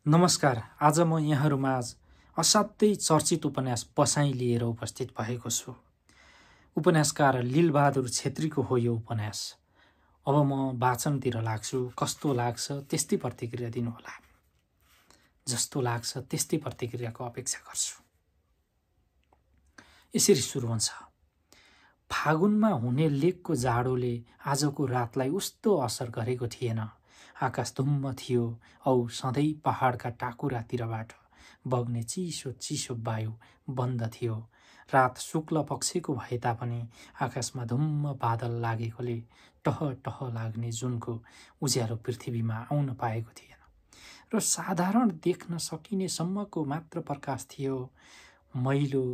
नमस्कार। आज म यहाँहरूमाझ असाध्यै चर्चित उपन्यास बसाइँ लिएर उपस्थित भएको छु। उपन्यासकार लीलबहादुर छेत्रीको हो यो उपन्यास। अब म वाचनतिर लाग्छु। कस्तो लाग्छ त्यस्तै प्रतिक्रिया दिनुहोला। जस्तो लाग्छ त्यस्तै प्रतिक्रियाको अपेक्षा गर्छु। यसरी सुरु हुन्छ। फागुनमा हुने लेकको जाडोले आजको रातलाई उस्तो असर गरेको थिएन। आकाश धुम्म थियो औ सधैँ पहाडका टाकुरातिरबाट बग्ने चिसो चिसो वायु बन्द थियो। रात शुक्ल पक्षको भए तापनि आकाशमा धुम्म बादल लागेकोले टह टह लाग्ने जुनको उज्यालो पृथ्वीमा आउन पाएको थिएन र साधारण देख्न सकिने सम्मको मात्र प्रकाश थियो। मैलो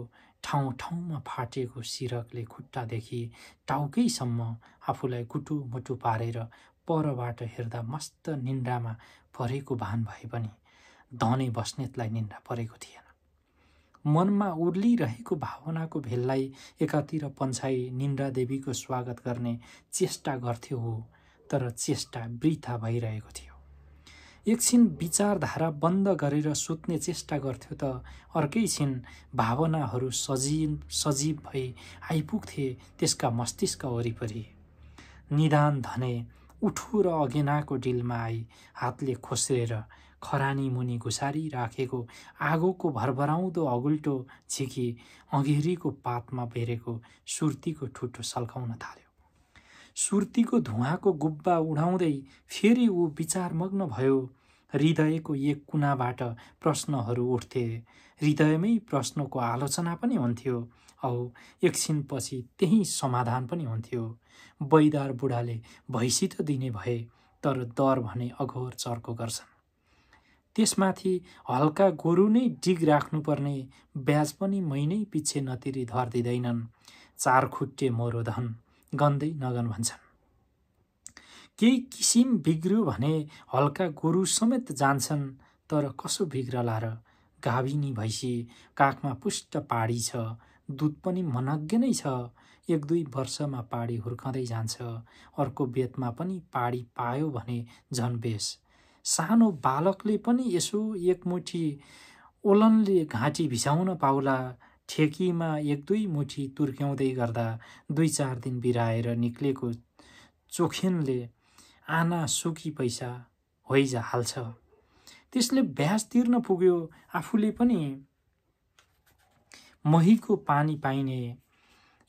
ठाउँ ठाउँमा फाटेको सिरकले खुट्टादेखि टाउकैसम्म आफूलाई गुटुमुटु पारेर परबाट हेर्दा मस्त निन्द्रामा परेको भान भए पनि धने बस्नेतलाई निन्द्रा परेको थिएन। मनमा उर्लिरहेको भावनाको भेललाई एकातिर पन्छाई निन्द्रा देवीको स्वागत गर्ने चेष्टा गर्थ्यो हो, तर चेष्टा वृथा भइरहेको थियो। एकछिन विचारधारा बन्द गरेर सुत्ने चेष्टा गर्थ्यो त अर्कै छिन भावनाहरू सजीव भई आइपुग्थे त्यसका मस्तिष्क वरिपरि। निदान धने उठो र अगेनाको डिलमा आई हातले खोस्रेर खरानी मुनि घुसारी राखेको आगोको भरभराउँदो अगुल्टो झिकी अँघेरीको पातमा बेरेको सुर्तीको ठुटो सल्काउन थाल्यो। सुर्तीको धुवाँको गुब्बा उडाउँदै फेरि ऊ विचारमग्न भयो। हृदयको एक कुनाबाट प्रश्नहरू उठ्थे। हृदयमै प्रश्नको आलोचना पनि हुन्थ्यो औ एकछिनपछि त्यही समाधान पनि हुन्थ्यो। बैदार बुढाले भैँसी त दिने भए, तर दर भने अघोर चर्को गर्छन्। त्यसमाथि हल्का गोरु नै डिग राख्नुपर्ने, ब्याज पनि महिनै पिच्छे नतिरी धर दिँदैनन्। 4 खुट्टे मोरो धन गन्दै नगन भन्छन्। केही किसिम बिग्रियो भने हल्का गोरु समेत जान्छन्, तर कसो बिग्रला र? गाभिनी भैँसी, काखमा पुष्ट पाडी छ, दुध पनि मनग्गे नै छ। 1-2 वर्षमा पाडी हुर्कँदै जान्छ। अर्को बेतमा पनि पाडी पायो भने झन बेस। सानो बालकले पनि यसो एकमुठी ओलनले घाँटी भिजाउन पाउला। ठेकीमा 1-2 मुठी तुर्क्याउँदै गर्दा 2-4 दिन बिराएर निक्लेको चोखेनले आना सुकी पैसा होइजा हाल्छ। त्यसले ब्याज तिर्न पुग्यो। आफूले पनि महीको पानी पाइने।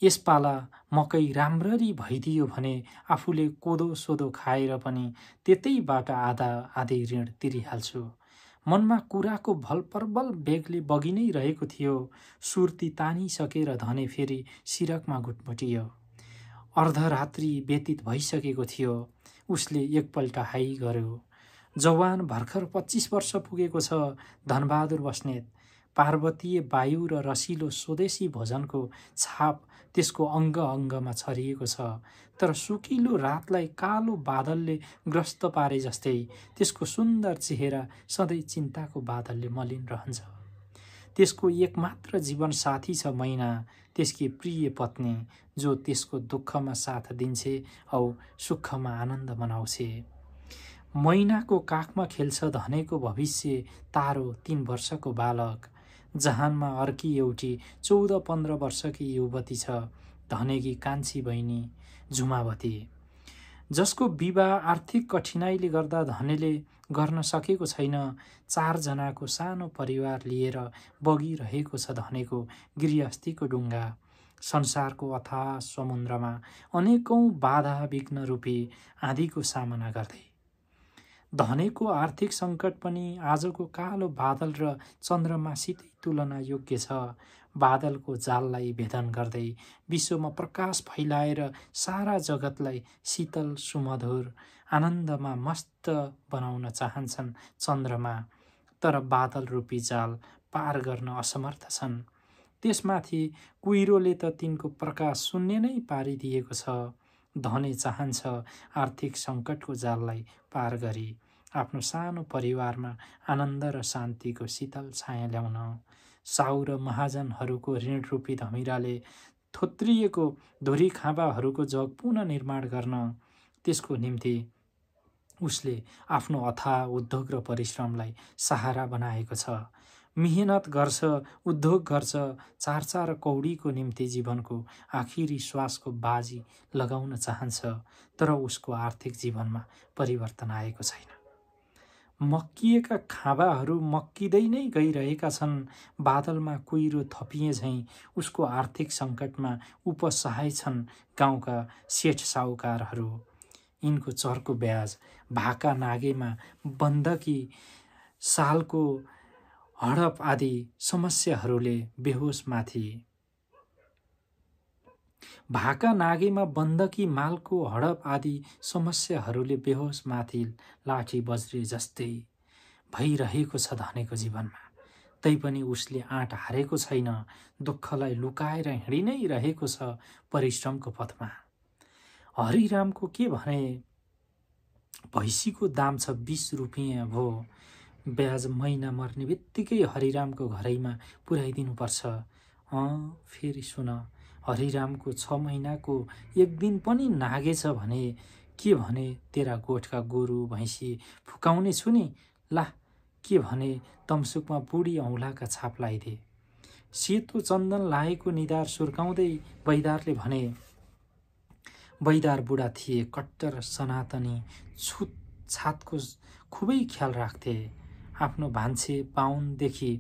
यसपाला मकै राम्ररी भइदियो भने आफूले कोदो सोदो खाएर पनि त्यतैबाट आधै ऋण तिरिहाल्छु। मनमा कुराको भलप्रबल बेगले बगि नै रहेको थियो। सुर्ती तानिसकेर धने फेरि सिरकमा घुटमुटियो। अर्धरात्रि व्यतीत भइसकेको थियो। उसले एकपल्ट हाई गर्यो। जवान भर्खर 25 वर्ष पुगेको छ धनबहादुर बस्नेत। पार्वतीय वायु र रसिलो स्वदेशी भोजनको छाप त्यसको अङ्ग अङ्गमा छरिएको छ। तर सुकिलो रातलाई कालो बादलले ग्रस्त पारे जस्तै त्यसको सुन्दर चेहरा सधैँ चिन्ताको बादलले मलिन रहन्छ। त्यसको एकमात्र जीवन साथी छ मैना, त्यसकी प्रिय पत्नी, जो त्यसको दुःखमा साथ दिन्छे औ सुखमा आनन्द मनाउँछे। मैनाको काखमा खेल्छ धनेको भविष्य तारो 3 वर्षको बालक। जहानमा अर्की एउटी 14-15 वर्षकी युवती छ, धनेकी कान्छी बहिनी झुमावती, जसको विवाह आर्थिक कठिनाइले गर्दा धनेले गर्न सकेको छैन। 4 जनाको सानो परिवार लिएर बगिरहेको छ धनेको गृहस्थीको डुङ्गा। संसारको अथाह समुद्रमा अनेकौं बाधा विघ्न रूपी आँधीको सामना गर्दै धनेको आर्थिक सङ्कट पनि आजको कालो बादल र चन्द्रमासितै तुलना योग्य छ। बादलको जाललाई भेदन गर्दै विश्वमा प्रकाश फैलाएर सारा जगतलाई शीतल सुमधुर आनन्दमा मस्त बनाउन चाहन्छन् चन्द्रमा, तर बादल रूपी जाल पार गर्न असमर्थ छन्। त्यसमाथि कुहिरोले त तिनको प्रकाश शून्य नै पारिदिएको छ। धने चाहन्छ आर्थिक सङ्कटको जाललाई पार गरी आफ्नो सानो परिवारमा आनन्द र शान्तिको शीतल छाया ल्याउन। साउ र महाजनहरूको ऋणरूपी धमिराले थोत्रिएको धुरी खाँबाहरूको जग पुनः निर्माण गर्न त्यसको निम्ति उसले आफ्नो अथाह उद्योग र परिश्रमलाई सहारा बनाएको छ। मिहिनेत गर्छ, उद्योग गर्छ, चार कौडीको निम्ति जीवनको आखिरी श्वासको बाजी लगाउन चाहन्छ, तर उसको आर्थिक जीवनमा परिवर्तन आएको छैन। मक्किएका खाँबाहरू मक्किँदै नै गइरहेका छन्। बादलमा कुहिरो थपिए झैँ उसको आर्थिक सङ्कटमा उपसहाय छन् गाउँका सेठ साहुकारहरू। यिनको चर्को ब्याज, भाका नागेमा बन्दकी, सालको हडप आदि समस्याहरूले बेहोसमाथि भाका नागेमा बन्दकी, मालको हडप आदि समस्याहरूले बेहोसमाथि लाठी बज्रे जस्तै भइरहेको छ धनेको जीवनमा। तैपनि उसले आँट हारेको छैन, दुःखलाई लुकाएर हिँडि नै रहेको छ परिश्रमको पथमा। हरिरामको के भने, भैँसीको दाम छ 20 रुपियाँ भो, ब्याज महिना मर्ने बित्तिकै हरिरामको घरैमा पुर्याइदिनुपर्छ। फेरि सुन, हरिरामको 6 महिनाको एक दिन पनि नागेछ भने के भने, तेरा गोठका गोरु भैँसी फुकाउने छु नि। ला, के भने, तमसुकमा बुढी औँलाका छाप लगाइदे। सेतो चन्दन लागेको निधार सुर्काउँदै बैदारले भने, बैदार बुढा थिए, कट्टर सनातनी, छुत छातको खुबै ख्याल राख्थे। आफ्नो भान्से बाहुनदेखि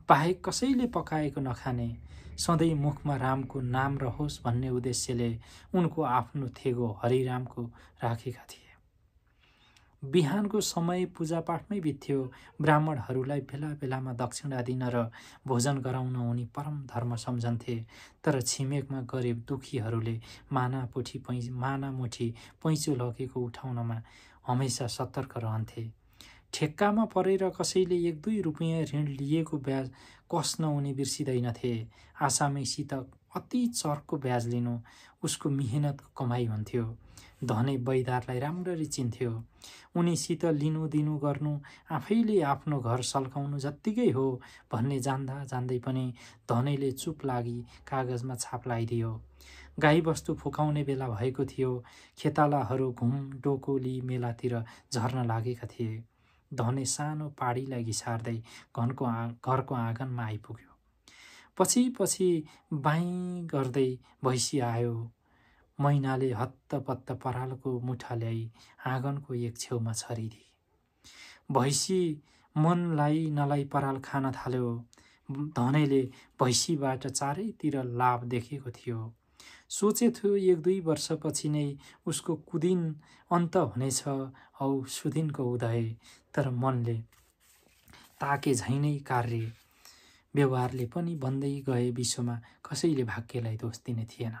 बाहेक कसैले पकाएको नखाने, सधैँ मुखमा रामको नाम रहोस् भन्ने उद्देश्यले उनको आफ्नो थेगो हरिरामको राखेका थिए। बिहानको समय पूजापाठमै बित्थ्यो। ब्राह्मणहरूलाई बेला बेलामा दक्षिणा दिन र भोजन गराउन उनी परम धर्म सम्झन्थे। तर छिमेकमा गरिब दुखीहरूले मानामुठी पैँचो लगेको उठाउनमा हमेसा सतर्क रहन्थे। ठेक्कामा परेर कसैले 1-2 रुपियाँ ऋण लिएको ब्याज कस्न उनी बिर्सिँदैनथे। आसामीसित अति चर्को ब्याज लिनु उसको मिहिनेतको कमाइ हुन्थ्यो। धने बैदारलाई राम्ररी चिन्थ्यो। उनीसित लिनु दिनु गर्नु आफैले आफ्नो घर सल्काउनु जत्तिकै हो भन्ने जान्दा जान्दै पनि धनेले चुप लागि कागजमा छाप लगाइदियो। गाईबस्तु फुकाउने बेला भएको थियो। खेतालाहरू घुम डोकोली मेलातिर झर्न लागेका थिए। धने सानो पाडीलाई घिसार्दै घरको आँगनमा आइपुग्यो। पछि बाईँ गर्दै भैँसी आयो। मैनाले हत्तपत्त परालको मुठा ल्याई आँगनको एक छेउमा छरिदिए। भैँसी मनलाई नलाई पराल खान थाल्यो। धनेले भैँसीबाट चारैतिर लाभ देखेको थियो। सोचेथ्यो 1-2 वर्षपछि नै उसको कुदिन अन्त हुनेछ औ सुदिनको उदय। तर मनले ताके झैँ नै कार्य व्यवहारले पनि बन्दै गए विश्वमा कसैले भाग्यलाई दोष दिने थिएन।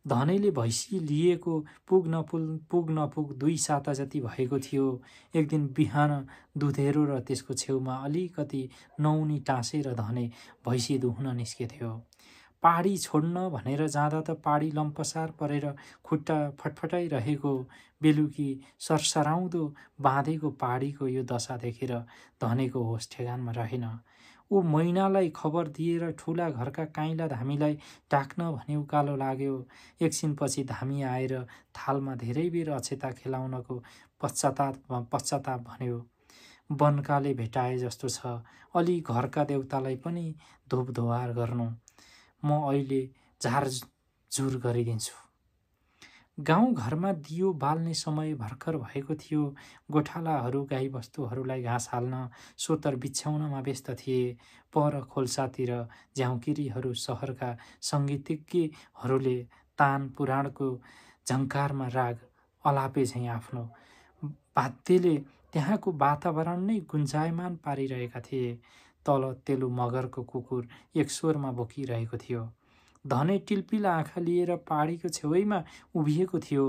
धनेले भैँसी लिएको पुग नपुग 2 साता जति भएको थियो। एक दिन बिहान दुधेरो र त्यसको छेउमा अलिकति नौनी टाँसेर धने भैँसी दुहुन निस्केथ्यो। पाडी छोड्न भनेर जाँदा त पाडी लम्पसार परेर खुट्टा फटफटाइरहेको, बेलुकी सरसराउँदो बाँधेको पाडीको यो दशा देखेर धनेको होस ठेगानमा रहेन। ऊ मैनालाई खबर दिएर ठुला घरका काइला धामीलाई डाक्न भने उकालो लाग्यो। एकछिनपछि धामी आएर थालमा धेरै बेर अक्षता खेलाउनको पश्चाताप भन्यो। बनकाले भेटाए जस्तो छ, अलि घरका देउतालाई पनि धोपधोहार गर्नु। म अहिले झारझुर गरिदिन्छु। गाउँ घरमा दियो बाल्ने समय भर्खर भएको थियो। गोठालाहरू गाईबस्तुहरूलाई घाँस हाल्न, सोतर बिछ्याउनमा व्यस्त थिए। पर खोल्सातिर झ्याउँकिरीहरू सहरका सङ्गीतज्ञहरूले तान पुराणको झङ्कारमा राग अलापे झैँ आफ्नो वाद्यले त्यहाँको वातावरण नै गुन्जायमान पारिरहेका थिए। तल तेलु मगरको कुकुर एक स्वरमा बोकिरहेको थियो। धने टिलपिल आँखा लिएर पाडीको छेउैमा उभिएको थियो।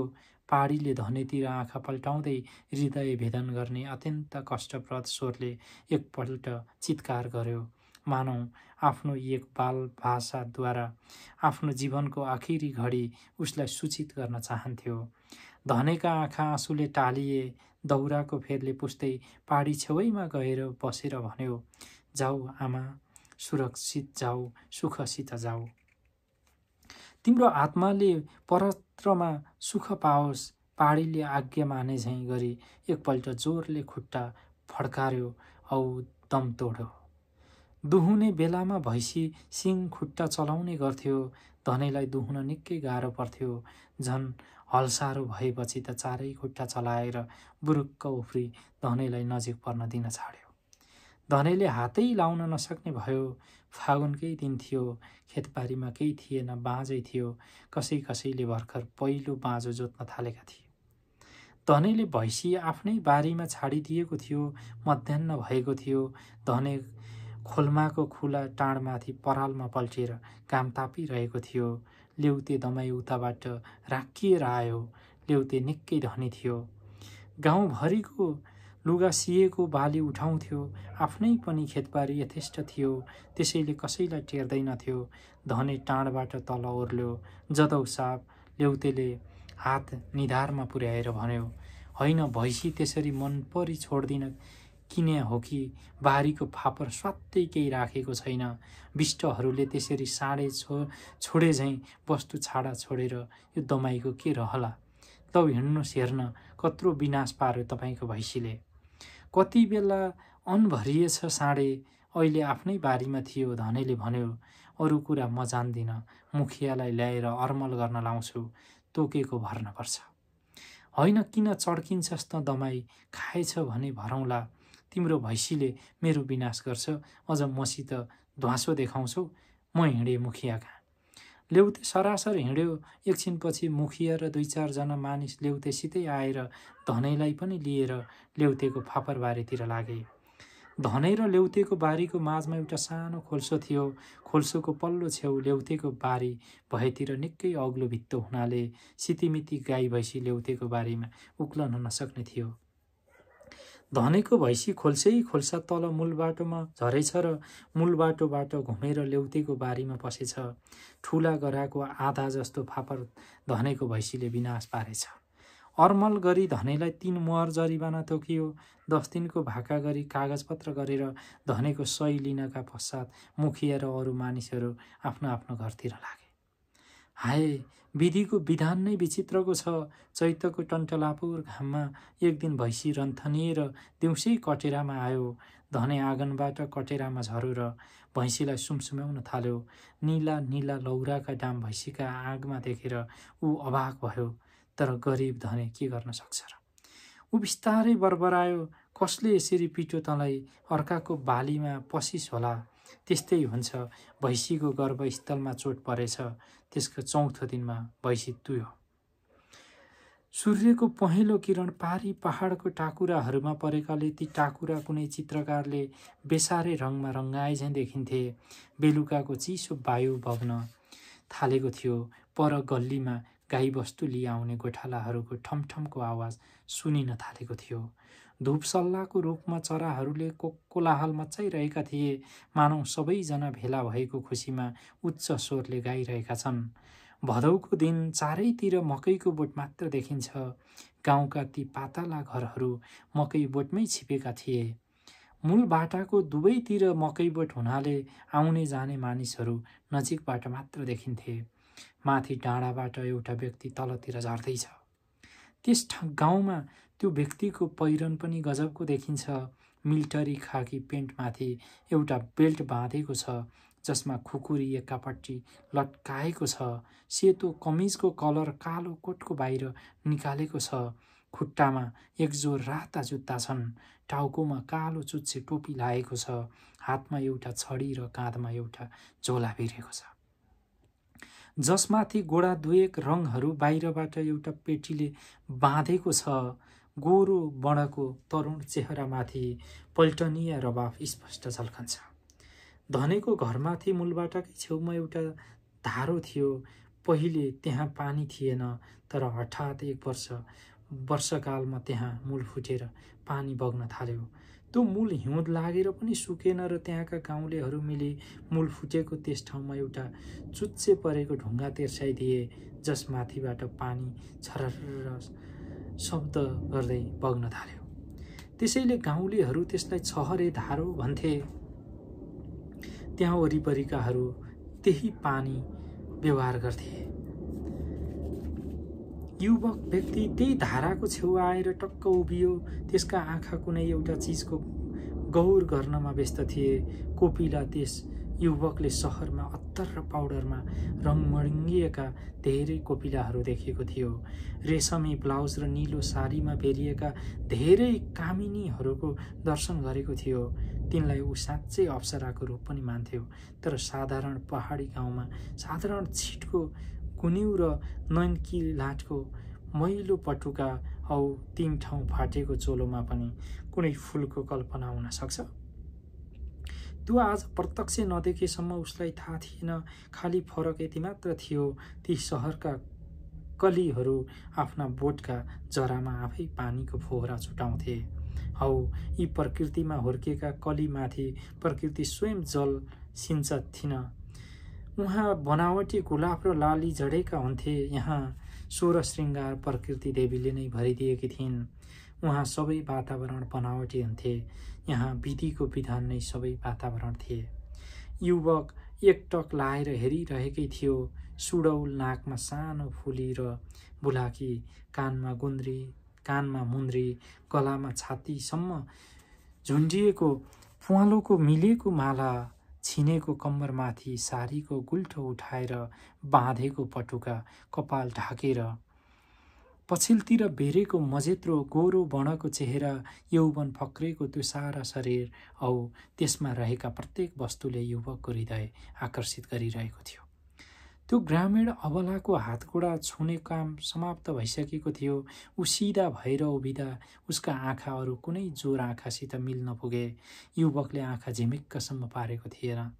पाडीले धनेतिर आँखा पल्टाउँदै हृदय भेदन गर्ने अत्यन्त कष्टप्रद स्वरले एकपल्ट चित्कार गर्यो, मानौ आफ्नो एक बाल भाषाद्वारा आफ्नो जीवनको आखिरी घडी उसलाई सूचित गर्न चाहन्थ्यो। धनेका आँखा आँसुले टालिए। दौराको फेरले पुस्दै पाडी छेउैमा गएर बसेर भन्यो, जाऊ आमा, सुरक्षित जाऊ, सुखसित जाऊ। तिम्रो आत्माले परत्रमा सुख पाओस्। पाडीले आज्ञा माने झैँ गरी एकपल्ट जोरले खुट्टा फड्कार्यो औ दम तोड्यो। दुहुने बेलामा भैँसी सिङ खुट्टा चलाउने गर्थ्यो। धनेलाई दुहुन निकै गाह्रो पर्थ्यो। झन् हल्सारो भएपछि त चारै खुट्टा चलाएर बुरुक्क उफ्री धनेलाई नजिक पर्न दिन छाड्यो। धनेले हातै लाउन नसक्ने भयो। फागुनकै दिन थियो। खेतबारीमा केही थिएन, बाँझै थियो। कसैले भर्खर पहिलो बाँझो जोत्न थालेका थिए। धनेले भैँसी आफ्नै बारीमा छाडिदिएको थियो। मध्याह्न भएको थियो। धने खोल्माको खुला टाँडमाथि परालमा पल्टिएर घाम तापिरहेको थियो। लेउते दमाई उताबाट राखिएर आयो। लेउते निकै धनी थियो। गाउँभरिको लुगा सिएको बाली उठाउँथ्यो। आफ्नै पनि खेतबारी यथेष्ट थियो। त्यसैले कसैलाई टेर्दैनथ्यो। धने टाँडबाट तल ओर्ल्यो। जदौ साप लेउतेले हात निधारमा पुर्याएर भन्यो, होइन, भैँसी त्यसरी मनपरी छोड्दिन किने हो कि बारीको फापर स्वात्तै केही राखेको छैन। विष्टहरूले त्यसरी साँडे छोडे झैँ वस्तु छाडा छोडेर यो दमाईको के रहला। तब हिँड्नुहोस् हेर्न कत्रो विनाश पार्यो तपाईँको भैँसीले। कति बेला अन्न भरिएछ साँडे अहिले आफ्नै बारीमा थियो। धनेले भन्यो, अरू कुरा म जान्दिन, मुखियालाई ल्याएर अर्मल गर्न लाउँछु, तोकेको भर्नुपर्छ। होइन, किन चड्किन्छस् त दमाई, खाएछ भने भरौँला। तिम्रो भैँसीले मेरो विनाश गर्छ, अझ मसित ध्वाँसो देखाउँछौ। म हिँडे मुखिया कहाँ। लेउते सरासर हिँड्यो। एकछिनपछि मुखिया र 2-4 जना मानिस लेउतेसितै आएर धनेलाई पनि लिएर लेउतेको फापरबारीतिर लागे। धने र लेउतेको बारीको माझमा एउटा सानो खोल्सो थियो। खोल्सोको पल्लो छेउ लेउतेको बारी भएतिर निकै अग्लो भित्तो हुनाले सितिमिति गाई भैँसी लेउतेको बारीमा उक्लन नसक्ने थियो। धनेको भैँसी खोल्सा तल मूल बाटोमा झरेछ र मूल बाटोबाट घुमेर लेउतेको बारीमा पसेछ। ठुला गराको आधा जस्तो फापर धनेको भैँसीले विनाश पारेछ। अर्मल गरी धनेलाई 3 मुहर जरिवाना तोकियो। 10 दिनको भाका गरी कागजपत्र गरेर धनेको सही लिनका पश्चात मुखिया र अरू मानिसहरू आफ्नो आफ्नो घरतिर लागे। हाय, विधिको विधान नै विचित्रको छ। चैतको टन्टलापुर घाममा एक दिन भैँसी रन्थनिएर दिउँसै कटेरामा आयो। धने आँगनबाट कटेरामा झर्यो र भैँसीलाई सुमसुम्याउन थाल्यो। नीला नीला लौराका डाम भैँसीका आँगमा देखेर ऊ अभाग भयो। तर गरिब धने के गर्न सक्छ र। ऊ बिस्तारै बरबरायो, कसले यसरी पिटो तँलाई, अर्काको बालीमा पसिस होला। त्यस्तै हुन्छ, भैँसीको गर्भस्थलमा चोट परेछ। त्यसको चौथो दिनमा भैँसी तुयो। सूर्यको पहेँलो किरण पारी पहाडको टाकुराहरूमा परेकाले ती टाकुरा कुनै चित्रकारले बेसारे रङमा रङ्गाए झैँ देखिन्थे। बेलुकाको चिसो वायु बग्न थालेको थियो। पर गल्लीमा गाईबस्तु लिआउने गोठालाहरूको ठमठमको आवाज सुनिन थालेको थियो। धूपसल्लाको रूपमा चराहरूले कोलाहल मचाइरहेका थिए। मानौ सबैजना भेला भएको खुसीमा उच्च स्वरले गाइरहेका छन्। भदौको दिन चारैतिर मकैको बोट मात्र देखिन्छ। गाउँका ती पातला घरहरू मकै बोटमै छिपेका थिए। मूल बाटाको दुवैतिर मकै बोट हुनाले आउने जाने मानिसहरू नजिकबाट मात्र देखिन्थे। माथि डाँडाबाट एउटा व्यक्ति तलतिर झर्दैछ। त्यस गाउँमा त्यो व्यक्तिको पहिरन पनि गजबको देखिन्छ। मिलिटरी खाकी पेन्टमाथि एउटा बेल्ट बाँधेको छ, जसमा खुकुरी एकापट्टि लट्काएको छ। सेतो कमिजको कलर कालो कोटको बाहिर निकालेको छ। खुट्टामा एकजोर राता जुत्ता छन्। टाउकोमा कालो चुच्चे टोपी लागेको छ। हातमा एउटा छडी र काँधमा एउटा झोला भिरेको छ, जसमाथि गोडा दुएक रङहरू बाहिरबाट एउटा पेटीले बाँधेको छ। गोरो बडको तरुण चेहरामाथि पल्टनिया रबाफ स्पष्ट झल्कन्छ। धनेको घरमाथि मूलबाटाकै छेउमा एउटा धारो थियो। पहिले त्यहाँ पानी थिएन, तर हठात एक वर्षकालमा त्यहाँ मूल फुटेर पानी बग्न थाल्यो। त्यो मूल हिउँद लागेर पनि सुकेन र त्यहाँका गाउँलेहरू मिली मूल फुटेको त्यस ठाउँमा एउटा चुच्चे परेको ढुङ्गा तेर्साइदिए, जसमाथिबाट पानी छरर शब्द गर्दै बग्न थाल्यो। त्यसैले गाउँलेहरू त्यसलाई छहरे धारो भन्थे। त्यहाँ वरिपरिकाहरू त्यही पानी व्यवहार गर्थे। युवक व्यक्ति त्यही धाराको छेउ आएर टक्क उभियो। त्यसका आँखा कुनै एउटा चिजको गौर गर्नमा व्यस्त थिए। कोपिला त्यस युवकले सहरमा अत्तर र पाउडरमा रङमडिङ्गिएका धेरै कोपिलाहरू देखेको थियो। रेशमी ब्लाउज र नीलो साडीमा बेरिएका धेरै कामिनीहरूको दर्शन गरेको थियो। तिनलाई ऊ साँच्चै अप्सराको रूप पनि मान्थ्यो। तर साधारण पहाडी गाउँमा साधारण छिटको गुन्यु र नैनकिलाटको मैलो पटुका औ 3 ठाउँ फाटेको चोलोमा पनि कुनै फुलको कल्पना हुन सक्छ? त्यो आज प्रत्यक्ष नदेखेसम्म उसलाई थाहा थिएन। खाली फरक यति मात्र थियो, ती सहरका कलीहरू आफ्ना बोटका जरामा आफै पानीको फोहरा छुटाउँथे। हौ यी प्रकृतिमा हुर्केका कलीमाथि प्रकृति स्वयं जल सिञ्चत थिइन। उहाँ बनावटी गुलाब र लाली जडेका हुन्थे। यहाँ सोह्र श्रृङ्गार प्रकृति देवीले नै भरिदिएकी थिइन्। उहाँ सबै वातावरण बनावटी हुन्थे। यहाँ विधिको विधान नै सबै वातावरण थिए। युवक एकटक लाएर हेरिरहेकै थियो। सुडौल नाकमा सानो फुली र बुलाकी, कानमा मुन्द्री, गलामा छातीसम्म झुन्डिएको पुवालोको मिलेको माला, छिनेको कम्मरमाथि सारीको गुल्ठो उठाएर बाँधेको पटुका, कपाल ढाकेर पछिल्तिर बेरेको मजेत्रो गोरो बणको चेहरा, यौवन फक्रेको त्यो सारा शरीर औ त्यसमा रहेका प्रत्येक वस्तुले युवकको हृदय आकर्षित गरिरहेको थियो। त्यो ग्रामीण अबलाको हातगोडा छुने काम समाप्त भइसकेको थियो। ऊ सिधा भएर उभिँदा उसका आँखा अरू कुनै जोर आँखासित मिल्न पुगे। युवकले आँखा झिमिक्कसम्म पारेको थिएन।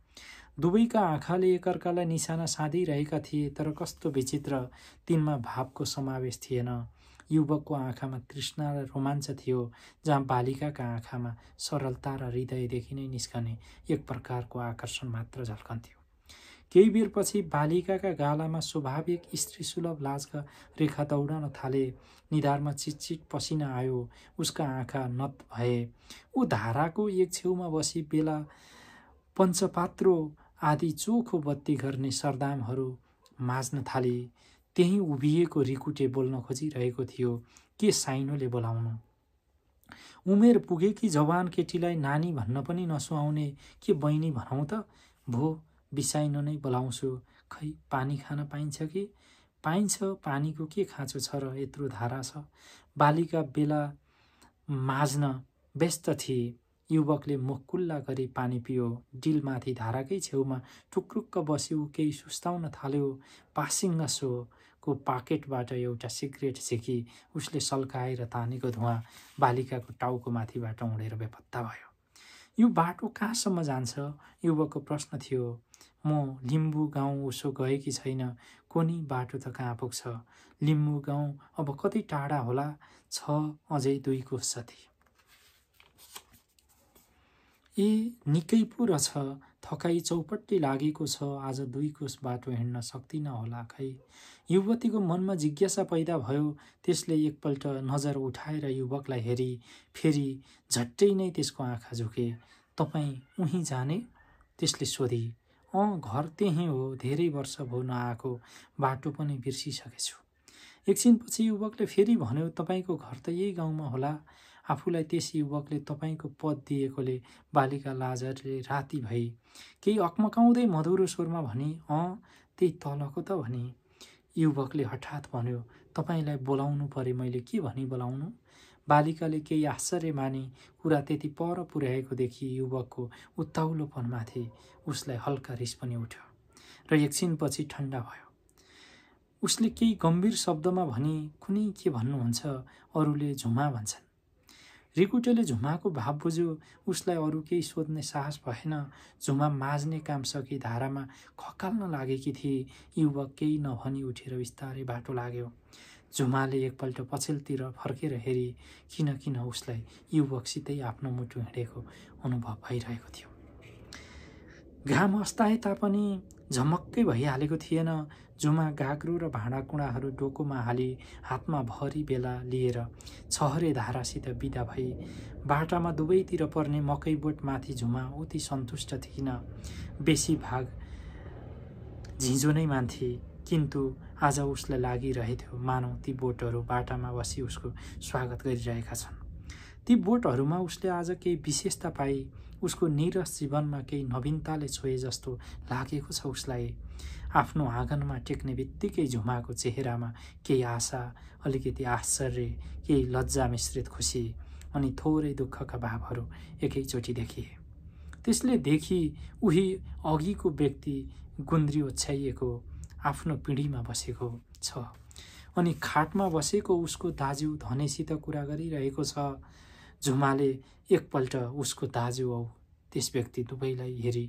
दुवैका आँखाले एकअर्कालाई निशाना साधिरहेका थिए। तर कस्तो विचित्र, तिनमा भावको समावेश थिएन। युवकको आँखामा तृष्णा र रोमाञ्च थियो, जहाँ बालिकाका आँखामा सरलता र हृदयदेखि नै निस्कने एक प्रकारको आकर्षण मात्र झल्कन्थ्यो। केही बेरपछि बालिकाका गालामा स्वाभाविक स्त्रीसुलभ लाजका रेखा दौडन थाले। निधारमा चिटचिट पसिना आयो। उसका आँखा नत भए। ऊ धाराको एक छेउमा बसी बेला पञ्चपात्रो आदि चोखो बत्ती गर्ने सरदामहरू माझ्न थाली। त्यही उभिएको रिकुटे बोल्न खोजिरहेको थियो। के साइनोले बोलाउनु? उमेर पुगेकी जवान केटीलाई नानी भन्न पनि नसुहाउने। के बहिनी भनौँ त? भो बिसाइनो नै बोलाउँछु। खै पानी खान पाइन्छ कि? पाइन्छ, पानीको के खाँचो छ र? यत्रो धारा छ। बालिका बेला माझ्न व्यस्त थिए। युवकले मुख कुल्ला गरी पानी पियो। डिलमाथि धाराकै छेउमा टुक्रुक्क बसी ऊ केही सुस्ताउन थाल्यो। पासिङ्गसोको पाकेटबाट एउटा सिगरेट झिकी उसले सल्काएर तानेको धुवाँ बालिकाको टाउको माथिबाट उडेर बेपत्ता भयो। यो बाटो कहाँसम्म जान्छ? युवकको प्रश्न थियो। म लिम्बू गाउँ उसो गएकी छैन। कोनी बाटो त कहाँ पुग्छ? लिम्बू गाउँ अब कति टाढा होला? छ अझै 2 कोस जति। निकै पो रहेछ। थकाइ चौपट्टि लागेको छ। आज 2 कोस बाटो हिँड्न सक्दिन होला खै। युवतीको मनमा जिज्ञासा पैदा भयो। त्यसले एकपल्ट नजर उठाएर युवकलाई हेरी, फेरि झट्टै नै त्यसको आँखा झुके। तपाईँ उहीँ जाने? त्यसले सोधी। घर त्यही हो। धेरै वर्ष भयो नआएको। बाटो पनि बिर्सिसकेछु। एकछिनपछि युवकले फेरि भन्यो, तपाईँको घर त यही गाउँमा होला। आफूलाई त्यस युवकले तपाईँको पद दिएकोले बालिका लाजरले राति भई केही अकमकाउँदै मधुरो स्वरमा भनी, त्यही तलको त भनी। युवकले हठात भन्यो, तपाईँलाई बोलाउनु परे, मैले के भनी बोलाउनु? बालिकाले केही आश्चर्य मानी कुरा त्यति पर पुर्याएको देखि युवकको उत्ताउलोपनमाथि उसलाई हल्का रिस पनि उठ्यो र एकछिनपछि ठन्डा भयो। उसले केही गम्भीर शब्दमा भनी, कुनै के भन्नुहुन्छ? अरूले झुमा भन्छन्। रिकुटेले झुमाको भाव बुझ्यो। उसलाई अरू केही सोध्ने साहस भएन। झुमा माझ्ने काम सकि धारामा खकाल्न लागेकी थिए। युवक केही नभनी उठेर बिस्तारै बाटो लाग्यो। झुमाले एकपल्ट पछिल्तिर फर्केर हेरी। किन उसलाई युवकसितै आफ्नो मुटु हिँडेको अनुभव भइरहेको थियो। घाम अस्ताए तापनि झमक्कै भइहालेको थिएन। झुमा गाग्रो र भाँडाकुँडाहरू डोकोमा हाली हातमा भरी बेला लिएर छहरे धारासित बिदा भई बाटामा दुवैतिर पर्ने मकै बोटमाथि झुमा उति सन्तुष्ट थिइन। बेसी भाग झिँजो नै मान्थे, किन्तु आज उसलाई लागिरहेथ्यो मानौ ती बोटहरू बाटामा बसी उसको स्वागत गरिरहेका छन्। ती बोटहरूमा उसले आज केही विशेषता पाई उसको नीरस जीवनमा केही नवीनताले छोए जस्तो लागेको छ उसलाई। आफ्नो आँगनमा टेक्ने बित्तिकै झुमाको चेहरामा केही आशा, अलिकति आश्चर्य, केही लज्जा मिश्रित खुसी अनि थोरै दुःखका भावहरू एकैचोटि देखिए। त्यसले देखि उही अघिको व्यक्ति गुन्द्री ओछ्याइएको आफ्नो पिँढीमा बसेको छ अनि खाटमा बसेको उसको दाजु धनेसित कुरा गरिरहेको छ। झुमाले एकपल्ट उसको दाजु औ त्यस व्यक्ति दुवैलाई हेरी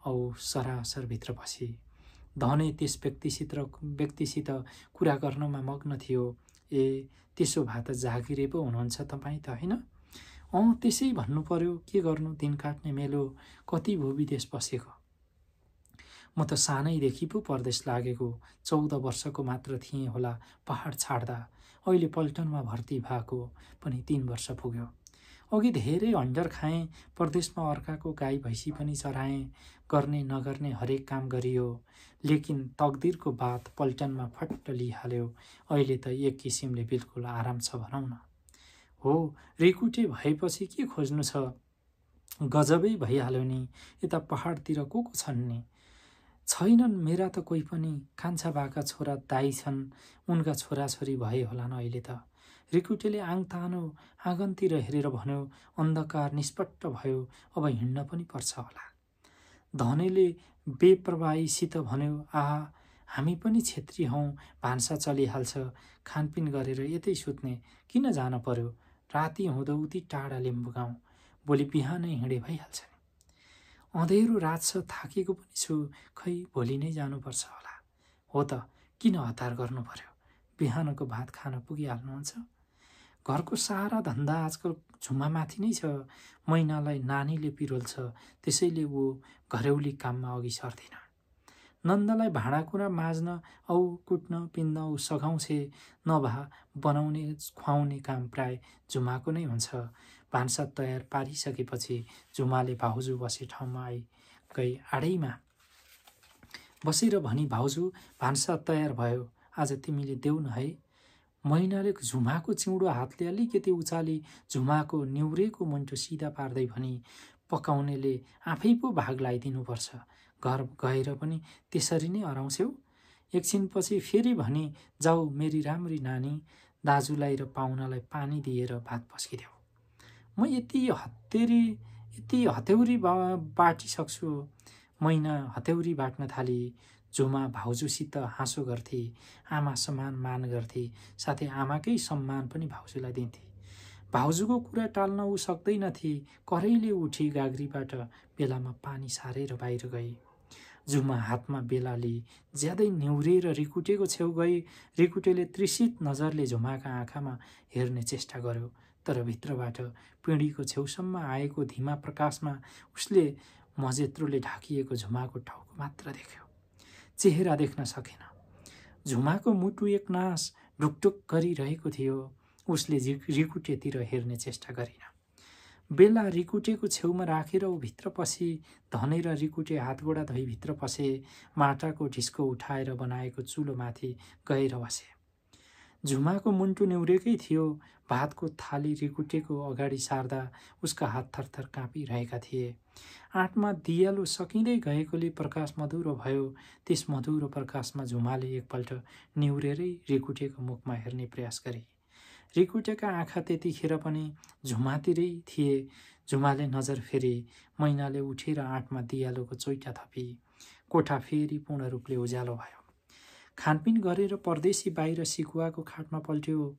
औ सरासर भित्र पसी। धने त्यस व्यक्तिसित कुरा गर्नमा मग्न थियो। ए त्यसो भए त जागिरे पो हुनुहुन्छ तपाईँ त होइन? त्यसै भन्नु पर्यो, के गर्नु, दिन काट्ने मेलो, कति भो विदेश बसेको। म त सानैदेखि पो परदेश लागेको, 14 वर्षको मात्र थिएँ होला पहाड छाड्दा। अहिले पल्टनमा भर्ती भएको पनि 3 वर्ष पुग्यो। अघि धेरै अन्डर खाएँ, परदेशमा अर्काको गाई भैँसी पनि चराएँ, गर्ने नगर्ने हरेक काम गरियो। लेकिन तकदिरको बात पल्टनमा फट्ट लिइहाल्यो। अहिले त एक किसिमले बिल्कुल आराम छ भनौँ न। हो, रिकुटे भएपछि के खोज्नु छ? गजबै भइहाल्यो नि। यता पहाडतिर को छन् नि? छैनन् मेरा त कोही पनि। कान्छा बाका छोरा दाई छन्, उनका छोराछोरी भए होलान् अहिले त। रिकुटेले आङ तानो आँगनतिर हेरेर भन्यो। अन्धकार निष्पट्ट भयो, अब हिँड्न पनि पर्छ होला। धनेले बेप्रवाहीसित भन्यो, आहा, हामी पनि छेत्री हौँ, भान्सा चलिहाल्छ, खानपिन गरेर यतै सुत्ने, किन जान पर्यो? राति हुँदो उति टाढा लिम्बू गाउँ, भोलि बिहानै हिँडे भइहाल्छ नि। अँधेरो रात छ, थाकेको पनि छु, खै भोलि नै जानुपर्छ होला। हो त, किन हतार गर्नु पर्यो? बिहानको भात खान पुगिहाल्नुहुन्छ? घरको सारा धन्दा आजकल झुम्मामाथि नै छ। मैनालाई नानीले पिरोल्छ, त्यसैले ऊ घरेउली काममा अघि सर्दैन। नन्दलाई भाँडाकुँडा माझ्न औ कुट्न पिन्द औ सघाउँछे, नभा बनाउने खुवाउने काम प्राय झुमाको नै हुन्छ। भान्सा तयार पारिसकेपछि झुमाले भाउजू बसे ठाउँमा गई आडैमा बसेर भनी, भाउजू भान्सा तयार भयो, आज तिमीले देऊ न है। मैनाले झुमाको चिउँडो हातले अलिकति उचाली झुमाको निउरेको मुन्टो सिधा पार्दै भनी, पकाउनेले आफै पो भाग लगाइदिनुपर्छ। घर गएर पनि त्यसरी नै अराउँछौ? एकछिनपछि फेरि भनी, जाऊ मेरी राम्री नानी, दाजुलाई र पाहुनालाई पानी दिएर भात पस्किदेऊ। म यति हतेउरी बाटिसक्छु। मैना हतेउरी बाट्न थाली। झुमा भाउजूसित हाँसो गर्थे, आमा समान मान गर्थे, साथै आमाकै सम्मान पनि भाउजूलाई दिन्थे। भाउजूको कुरा टाल्न ऊ सक्दैनथे। करैले उठी गाग्रीबाट बेलामा पानी सारेर बाहिर गए। झुमा हातमा बेला लिई ज्यादै निहुरेर रिकुटेको छेउ गई। रिकुटेले त्रिसित नजरले झुमाका आँखामा हेर्ने चेष्टा गर्यो, तर भित्रबाट पिँढीको छेउसम्म आएको धिमा प्रकाशमा उसले मजेत्रोले ढाकिएको झुमाको टाउको मात्र देख्यो, चेहरा देख्न सकेन। झुमाको मुटु एकनास ढुकढुक गरिरहेको थियो। उसले रिकुटेतिर हेर्ने चेष्टा गरिन। बेला रिकुटेको छेउमा राखेर ऊ भित्र पसी। धने र रिकुटे हातगोडा धोइ भित्र पसे। माटाको ढिस्को उठाएर बनाएको चुलोमाथि गएर बसे। झुमाको मुन्टु निउरेकै थियो। भातको थाली रिकुटेको अगाडि सार्दा उसका हात थरथर काँपिरहेका थिए। आँटमा दियालो सकिँदै गएकोले प्रकाश मधुरो भयो। त्यस मधुरो प्रकाशमा झुमाले एकपल्ट निउरेरै रिकुटेको मुखमा हेर्ने प्रयास गरे। रिकुटेका आँखा त्यतिखेर पनि झुमातिरै थिए। झुमाले नजर फेरे। मैनाले उठेर आँटमा दियालोको चोइटा थपी। कोठा फेरि पूर्ण रूपले उज्यालो भयो। खानपिन गरेर परदेशी बाहिर सिकुवाको खाटमा पल्ट्यो।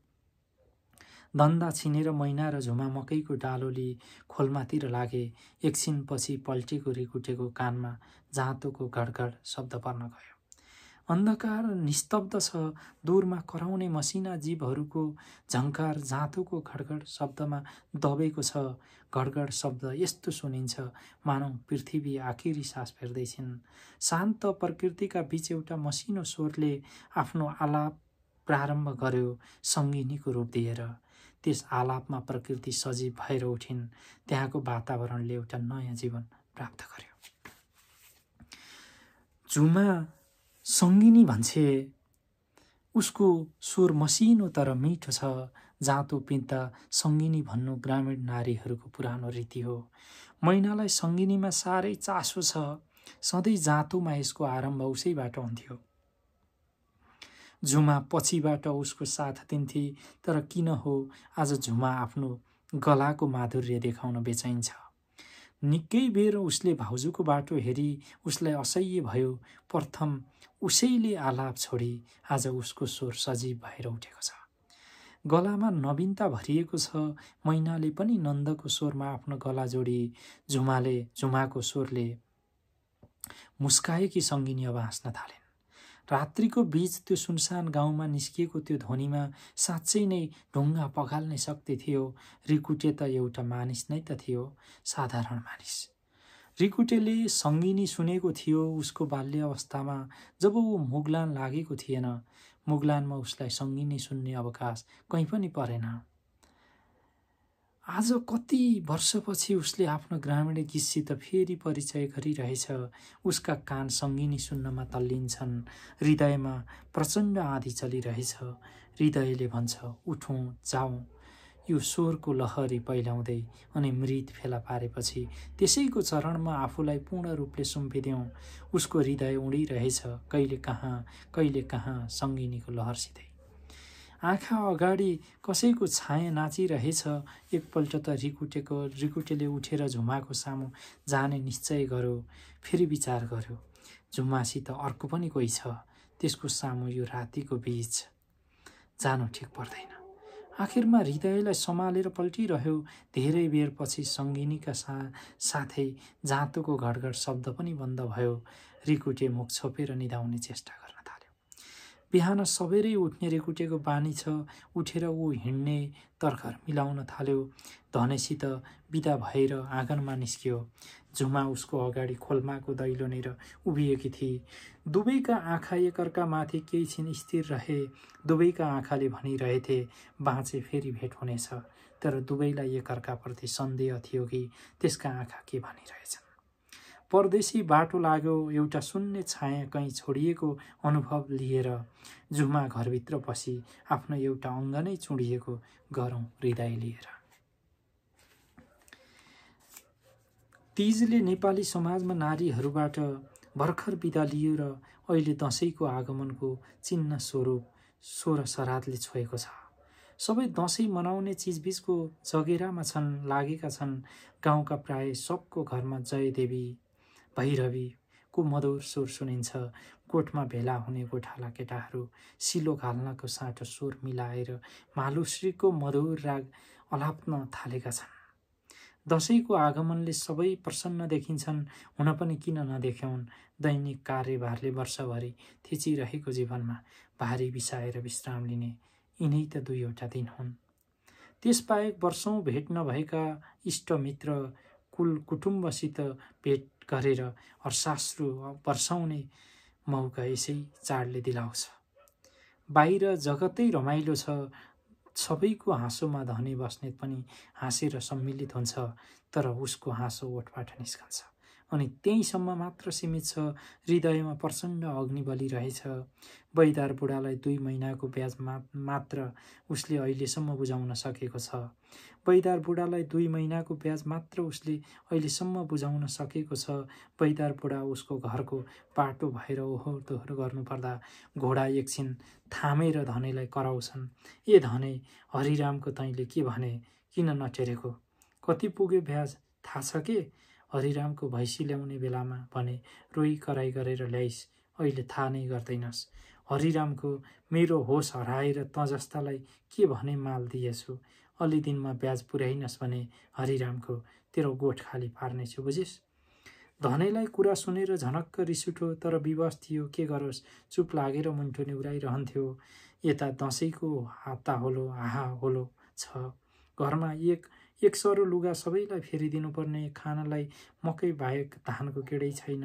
धन्दा छिनेर मैना र झुमा मकैको डालो लिई खोलमातिर लागे। एकछिनपछि पल्टेको रिकुटेको कानमा जाँतोको गडगड शब्द पर्न गयो। अन्धकार निस्तब्ध छ। दूरमा कराउने मसिना जीवहरूको झङ्कार जाँतोको घडघड शब्दमा दबेको छ। घडघड शब्द यस्तो सुनिन्छ मानौ पृथ्वी आखिरी सास फेर्दैछिन्। शान्त प्रकृतिका बीच एउटा मसिनो स्वरले आफ्नो आलाप प्रारम्भ गर्यो, सङ्गिनीको रूप दिएर। त्यस आलापमा प्रकृति सजीव भएर उठिन्। त्यहाँको वातावरणले एउटा नयाँ जीवन प्राप्त गर्यो। झुमा सङ्गिनी भन्छे, उसको स्वर मसिनो तर मिठो छ। जाँतो पिन्ता सङ्गिनी भन्नु ग्रामीण नारीहरूको पुरानो रीति हो। मैनालाई सङ्गिनीमा साह्रै चासो छ। सधैँ जाँतोमा यसको आरम्भ उसैबाट हुन्थ्यो। झुमा पछिबाट उसको साथ दिन्थे, तर किन हो आज झुमा आफ्नो गलाको माधुर्य देखाउन बेचाइन्छ। निकै बेर उसले भाउजूको बाटो हेरी उसलाई असह्य भयो। प्रथम उसैले आलाप छोडी आज उसको स्वर सजीव भएर उठेको छ। गलामा नवीनता भरिएको छ। मैनाले पनि नन्दको स्वरमा आफ्नो गला जोडी झुमाको स्वरले मुस्काएकी सङ्गिनी अब हाँस्न थालिन्। रात्रिको बीच त्यो सुनसान गाउँमा निस्किएको त्यो ध्वनिमा साँच्चै नै ढुङ्गा पखाल्ने शक्ति थियो। रिकुटे त एउटा मानिस नै त थियो, साधारण मानिस। रिकुटेले सङ्गिनी सुनेको थियो उसको बाल्य अवस्थामा जब ऊ मुगलान लागेको थिएन। मुगलानमा उसलाई सङ्गिनी सुन्ने अवकाश कहीँ पनि परेन। आज कति वर्षपछि उसले आफ्नो ग्रामीण गीतसित फेरि परिचय गरिरहेछ। उसका कान सङ्गिनी सुन्नमा तल्लिन्छन्। हृदयमा प्रचण्ड आँधी चलिरहेछ। हृदयले भन्छ, उठौँ जाउँ। यो स्वरको लहरी पहिलाउँदै अनि मृत फेला पारेपछि त्यसैको चरणमा आफूलाई पूर्ण रूपले सुम्पिदेऊ। उसको हृदय उडिरहेछ कहिले कहाँ सङ्गिनीको लहरसितै। आँखा अगाडि कसैको छाया नाचिरहेछ। एकपल्ट त रिकुटेले उठेर झुमाको सामु जाने निश्चय गर्यो। फेरि विचार गर्यो, झुमासित अर्को पनि कोही छ। त्यसको सामु यो रातिको बीच जानु ठिक पर्दैन। आखिरमा हृदयलाई सम्हालेर पल्टिरह्यो। धेरै बेरपछि सङ्गिनीका साथै जाँतोको घडघड शब्द पनि बन्द भयो। रिकुटे मुख छोपेर निदाउने चेष्टा गर्न थाल्यो। बिहान सबेरै उठ्ने रिकुटेको बानी छ। उठेर ऊ हिँड्ने तर्खर मिलाउन थाल्यो। धनेसित बिदा भएर आँगनमा निस्क्यो। झुमा उसको अगाडि खोल्माको दैलोनेर उभिएकी थिए। दुवैका आँखा एकअर्कामाथि केही छिन स्थिर रहे। दुवैका आँखाले भनिरहेथे बाँचे फेरि भेट हुनेछ। तर दुवैलाई एकअर्काप्रति सन्देह थियो कि त्यसका आँखा के भनिरहेछन्। परदेशी बाटो लाग्यो। एउटा शून्य छाया कहीँ छोडिएको अनुभव लिएर झुमा घरभित्र पसी आफ्नो एउटा अङ्ग नै चुडिएको गरौँ हृदय लिएर। तीजले नेपाली समाजमा नारीहरूबाट भर्खर बिदा लियो र अहिले दसैँको आगमनको चिन्ह स्वरूप सोह्र सरादले छोएको छ। सबै दसैँ मनाउने चिजबिजको जगेरामा लागेका छन्। गाउँका प्राय सबको घरमा जयदेवी भैरवीको मधुर स्वर सुनिन्छ। गोठमा भेला हुने गोठाला केटाहरू सिलो घाल्नको साटो स्वर मिलाएर मालुश्रीको मधुर राग अलाप्न थालेका छन्। दसैँको आगमनले सबै प्रसन्न देखिन्छन्। हुन पनि किन नदेख्यौन्। दैनिक कार्यभारले वर्षभरि थिचिरहेको जीवनमा भारी बिसाएर विश्राम लिने यिनै त दुईवटा दिन हुन्। त्यसबाहेक वर्षौँ भेट नभएका इष्टमित्र कुल कुटुम्बसित भेट गरेर हर्षाश्रु वर्षाउने मौका यसै चाडले दिलाउँछ। बाहिर जगतै रमाइलो छ। सबैको हाँसोमा धनी बस्नेत पनि हाँसेर सम्मिलित हुन्छ। तर उसको हाँसो ओठबाट निस्कन्छ अनि त्यहीँसम्म मात्र सीमित छ। हृदयमा प्रचण्ड अग्नि बलिरहेछ। बैदार बुढालाई 2 महिनाको ब्याज मात्र उसले अहिलेसम्म बुझाउन सकेको छ। बैदार बुढालाई 2 महिनाको ब्याज मात्र उसले अहिलेसम्म बुझाउन सकेको छ। बैदार बुढा उसको घरको बाटो भएर ओहोर दोहोर गर्नुपर्दा घोडा एकछिन थामेर धनेलाई कराउँछन्। ए धने, हरिरामको तैँले के भने, किन नटेरेको? कति पुग्यो ब्याज थाहा छ के? हरिरामको भैँसी ल्याउने बेलामा भने रोई कराई गरेर ल्याइस्, अहिले थाहा नै गर्दैनस्। हरिरामको मेरो होस हराएर त जस्तालाई के भने माल दिएछु। अलि दिनमा ब्याज पुर्याइनस् भने हरिरामको तेरो गोठ खाली पार्नेछु, बुझिस्? धनेलाई कुरा सुनेर झनक्क रिस उठ्यो। तर विवश थियो, के गरोस्, चुप लागेर मुन्टो निहुराइरहन्थ्यो। यता दसैँको हाता होलो हाहा होलो छ। घरमा एक सरो लुगा सबैलाई फेरिदिनुपर्ने, खानालाई मकै बाहेक धानको केडै छैन।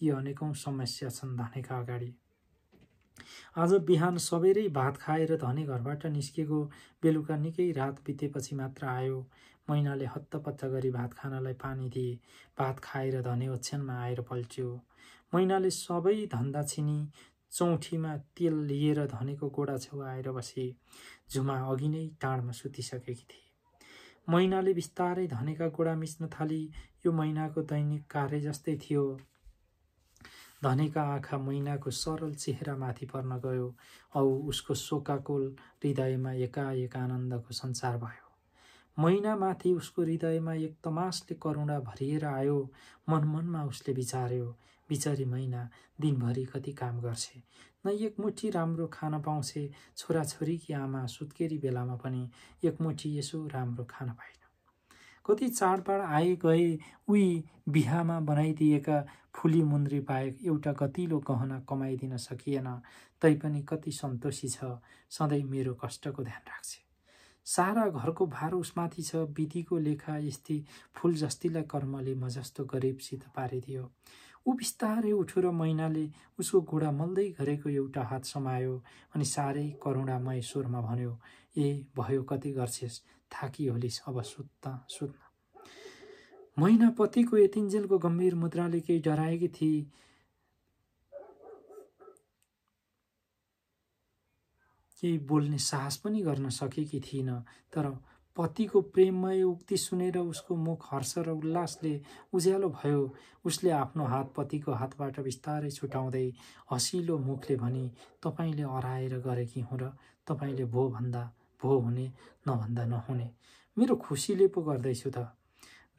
यी अनेकौं समस्या छन् धनेका अगाडि। आज बिहान सबेरै भात खाएर धने घरबाट निस्केको। बेलुका निकै रात बितेपछि मात्र आयो। मैनाले हत्तपत्त गरी भात खानलाई पानी दिए। भात खाएर धने ओछ्यानमा आएर पल्ट्यो। मैनाले सबै धन्दा छिनी चौठीमा तेल लिएर धनेको गोडा छेउ आएर बसे। झुमा अघि नै टाढमा सुतिसकेकी थिए। मैनाले बिस्तारै धनेका गोडा मिच्न थाली। यो मैनाको दैनिक कार्य जस्तै थियो। धनेका आँखा मैनाको सरल चेहरामाथि पर्न गयो औ उसको शोकाकुल हृदयमा एकाएक आनन्दको सञ्चार भयो। मैनामाथि उसको हृदयमा एक तमासले करुणा भरिएर आयो। मनमनमा उसले विचार्यो, बिचारी मैना दिनभरि कति काम गर्छे, न एकमुठी राम्रो खान पाउँछे। छोराछोरीकी आमा सुत्केरी बेलामा पनि एकमुठी यसो राम्रो खान पाइन। कति चाडबाड आए गए उही बिहामा बनाइदिएका फुली मुन्द्री बाहेक एउटा गतिलो गहना कमाइदिन सकिएन। तैपनि कति सन्तोषी छ, सधैँ मेरो कष्टको ध्यान राख्छे। सारा घरको भार उसमाथि छ। विधिको लेखा यस्ती फुल जस्तीलाई कर्मले म जस्तो गरिबसित पारिदियो। ऊ बिस्तारै उठ्यो र मैनाले उसको गोडा मल्दै गरेको एउटा हात समायो अनि साह्रै करुणामय स्वरमा भन्यो, ए भयो कति गर्छेस्, थाकी होलिस्, अब सुत्न। मैना पतिको यतिन्जेलको गम्भीर मुद्राले केही डराएकी थिई। केही बोल्ने साहस पनि गर्न सकेकी थिइन। तर पतिको प्रेममय उक्ति सुनेर उसको मुख हर्ष र उल्लासले उज्यालो भयो। उसले आफ्नो हात पतिको हातबाट बिस्तारै छुटाउँदै हँसिलो मुखले भनी, तपाईले अराएर गरेकी हुँ र तपाईले भो भन्दा भो हुने, नभन्दा नहुने। मेरो खुसीले पो गर्दैछु त।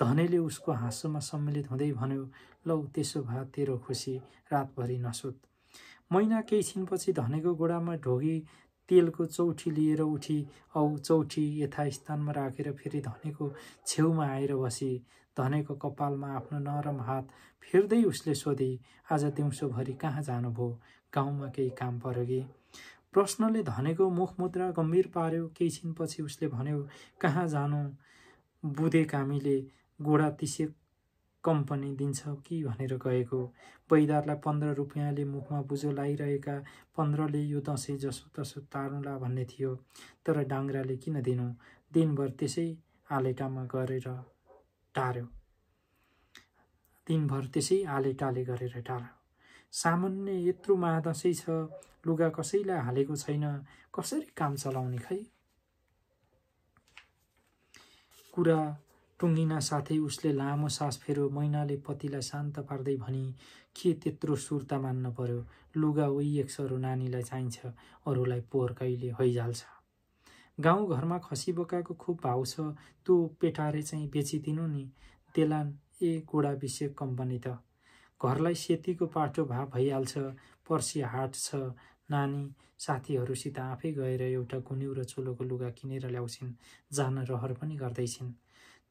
धनेले उसको हाँसोमा सम्मिलित हुँदै भन्यो, लौ त्यसो भए तेरो खुसी, रातभरि नसुत। मैना केही छिनपछि धनेको गोडामा ढोगी तेलको चौठी लिएर उठी औ चौठी यथास्थानमा राखेर फेरि धनेको छेउमा आएर बसी। धनेको कपालमा आफ्नो नरम हात फेर्दै उसले सोधी, आज दिउँसोभरि कहाँ जानुभयो, गाउँमा केही काम पर्यो कि? प्रश्नले धनेको मुखमुद्रा गम्भीर पार्यो। केही छिनपछि उसले भन्यो, कहाँ जानु, बुधे कामीले गोडा तिसे कम्पनी दिन्छ कि भनेर गएको। बैदारलाई 15 रुपियाँले मुखमा बुझो लाइरहेका 15ले यो दसैँ जसो तसो टार्नुला भन्ने थियो। तर डाङ्ग्राले किन दिनु, दिनभर त्यसै आलेटामा गरेर टार्यो। आलेटाले गरेर टार्यो। सामान्य यत्रो महादशैँ छ, लुगा कसैलाई हालेको छैन, कसरी काम चलाउने खै? कुरा टुङ्गिना साथै उसले लामो सास फेर्यो। मैनाले पतिलाई शान्त पार्दै भनी, के त्यत्रो सुर्ता मान्न पर्यो, लुगा उही एकसरो नानीलाई चाहिन्छ, अरूलाई पोहोर कहिले हैजाल्छ। गाउँघरमा खसी बोकाको खुब भाउ छ, त्यो पेटारे चाहिँ बेचिदिनु नि, देलान ए गोडा विषय कम्पनी त। घरलाई सेतीको पाटो भा भइहाल्छ। पर्सि हाट छ, नानी साथीहरूसित आफै गएर एउटा गुन्यु र चोलोको लुगा किनेर ल्याउँछिन्, जान रहर पनि गर्दैछिन्।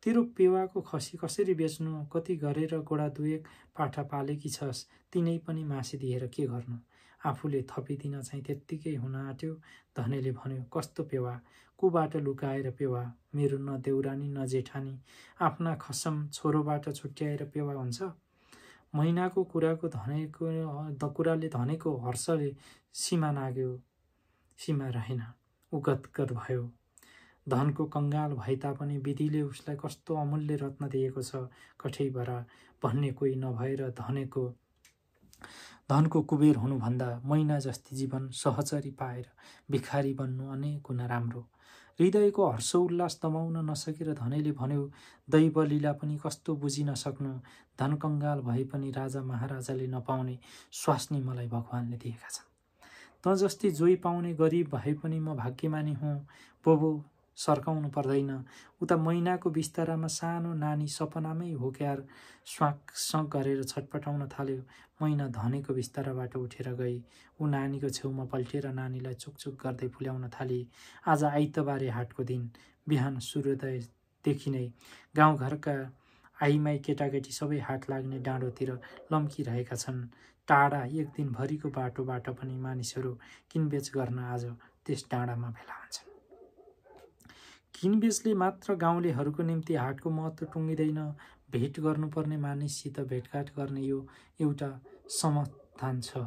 तेरो पेवाको खसी कसरी बेच्नु, कति गरेर गोडा दुएक पाठा पालेकी छस्, तिनै पनि मासिदिएर के गर्नु? आफूले थपिदिन चाहिँ त्यत्तिकै हुन आँट्यो। धनेले भन्यो, कस्तो पेवा, कोबाट लुकाएर पेवा, मेरो न देउरानी न जेठानी, आफ्ना खसम छोरोबाट छुट्याएर पेवा हुन्छ? मैनाको कुराले धनेको हर्षले सीमा रहेन। ऊ गदगद भयो। धनको कंगाल भए तापनि विधिले उसलाई कस्तो अमूल्य रत्न दिएको छ, कठैबरा भन्ने कोही नभएर धनको कुबेर हुनुभन्दा मैना जस्ती जीवन सहचरी पाएर भिखारी बन्नु अनेक गुणा राम्रो। हृदयको हर्ष उल्लास दमाउन नसकेर धनेले भन्यो, दैवलीला पनि कस्तो बुझिन सक्नु, धन कंगाल भए पनि राजा महाराजाले नपाउने स्वास्नी मलाई भगवानले दिएका छन्। त जस्ती जोई पाउने गरिब भए पनि म भाग्यमानी हुँ। बोबो सर्काउनु पर्दैन। उता मैनाको बिस्तारामा सानो नानी सपनामै होक्यार स्वाक गरेर छटपटाउन थाल्यो। मैना धनेको बिस्ताराबाट उठेर गई। ऊ नानीको छेउमा पल्टेर नानीलाई चुकचुक गर्दै फुल्याउन थाली। आज आइतबारे हाटको दिन। बिहान सूर्योदयदेखि नै गाउँघरका आइमाई केटाकेटी सबै हाट लाग्ने डाँडोतिर लम्किरहेका छन्। टाढा एक दिनभरिको बाटोबाट पनि मानिसहरू किनबेच गर्न आज त्यस डाँडामा भेला हुन्छन्। किनबेचले मात्र गाउँलेहरूको निम्ति हाटको महत्त्व टुङ्गिँदैन, भेट गर्नुपर्ने मानिससित भेटघाट गर्ने यो एउटा समाधान छ।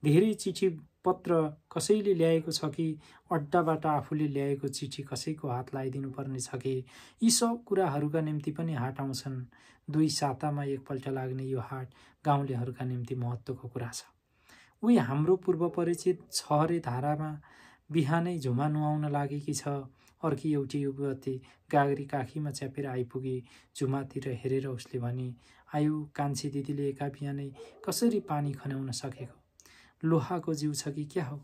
धेरै चिठी पत्र कसैले ल्याएको छ कि, अड्डाबाट आफूले ल्याएको चिठी कसैको हात लगाइदिनु पर्ने छ कि, यी सब कुराहरूका निम्ति पनि हाट आउँछन्। 2 सातामा एकपल्ट लाग्ने यो हाट गाउँलेहरूका निम्ति महत्त्वको कुरा छ। उही हाम्रो पूर्व परिचित छहरे धारामा बिहानै झुमा नुहाउन लागेकी छ। अर्की एउटी युवती गाग्री काखीमा च्यापेर आइपुगी। झुमातिर हेरेर उसले भनी, आयु कान्छी दिदीले एका बिहानै कसरी पानी खन्याउन सकेको? लोहाको जिउ छ कि क्या हो?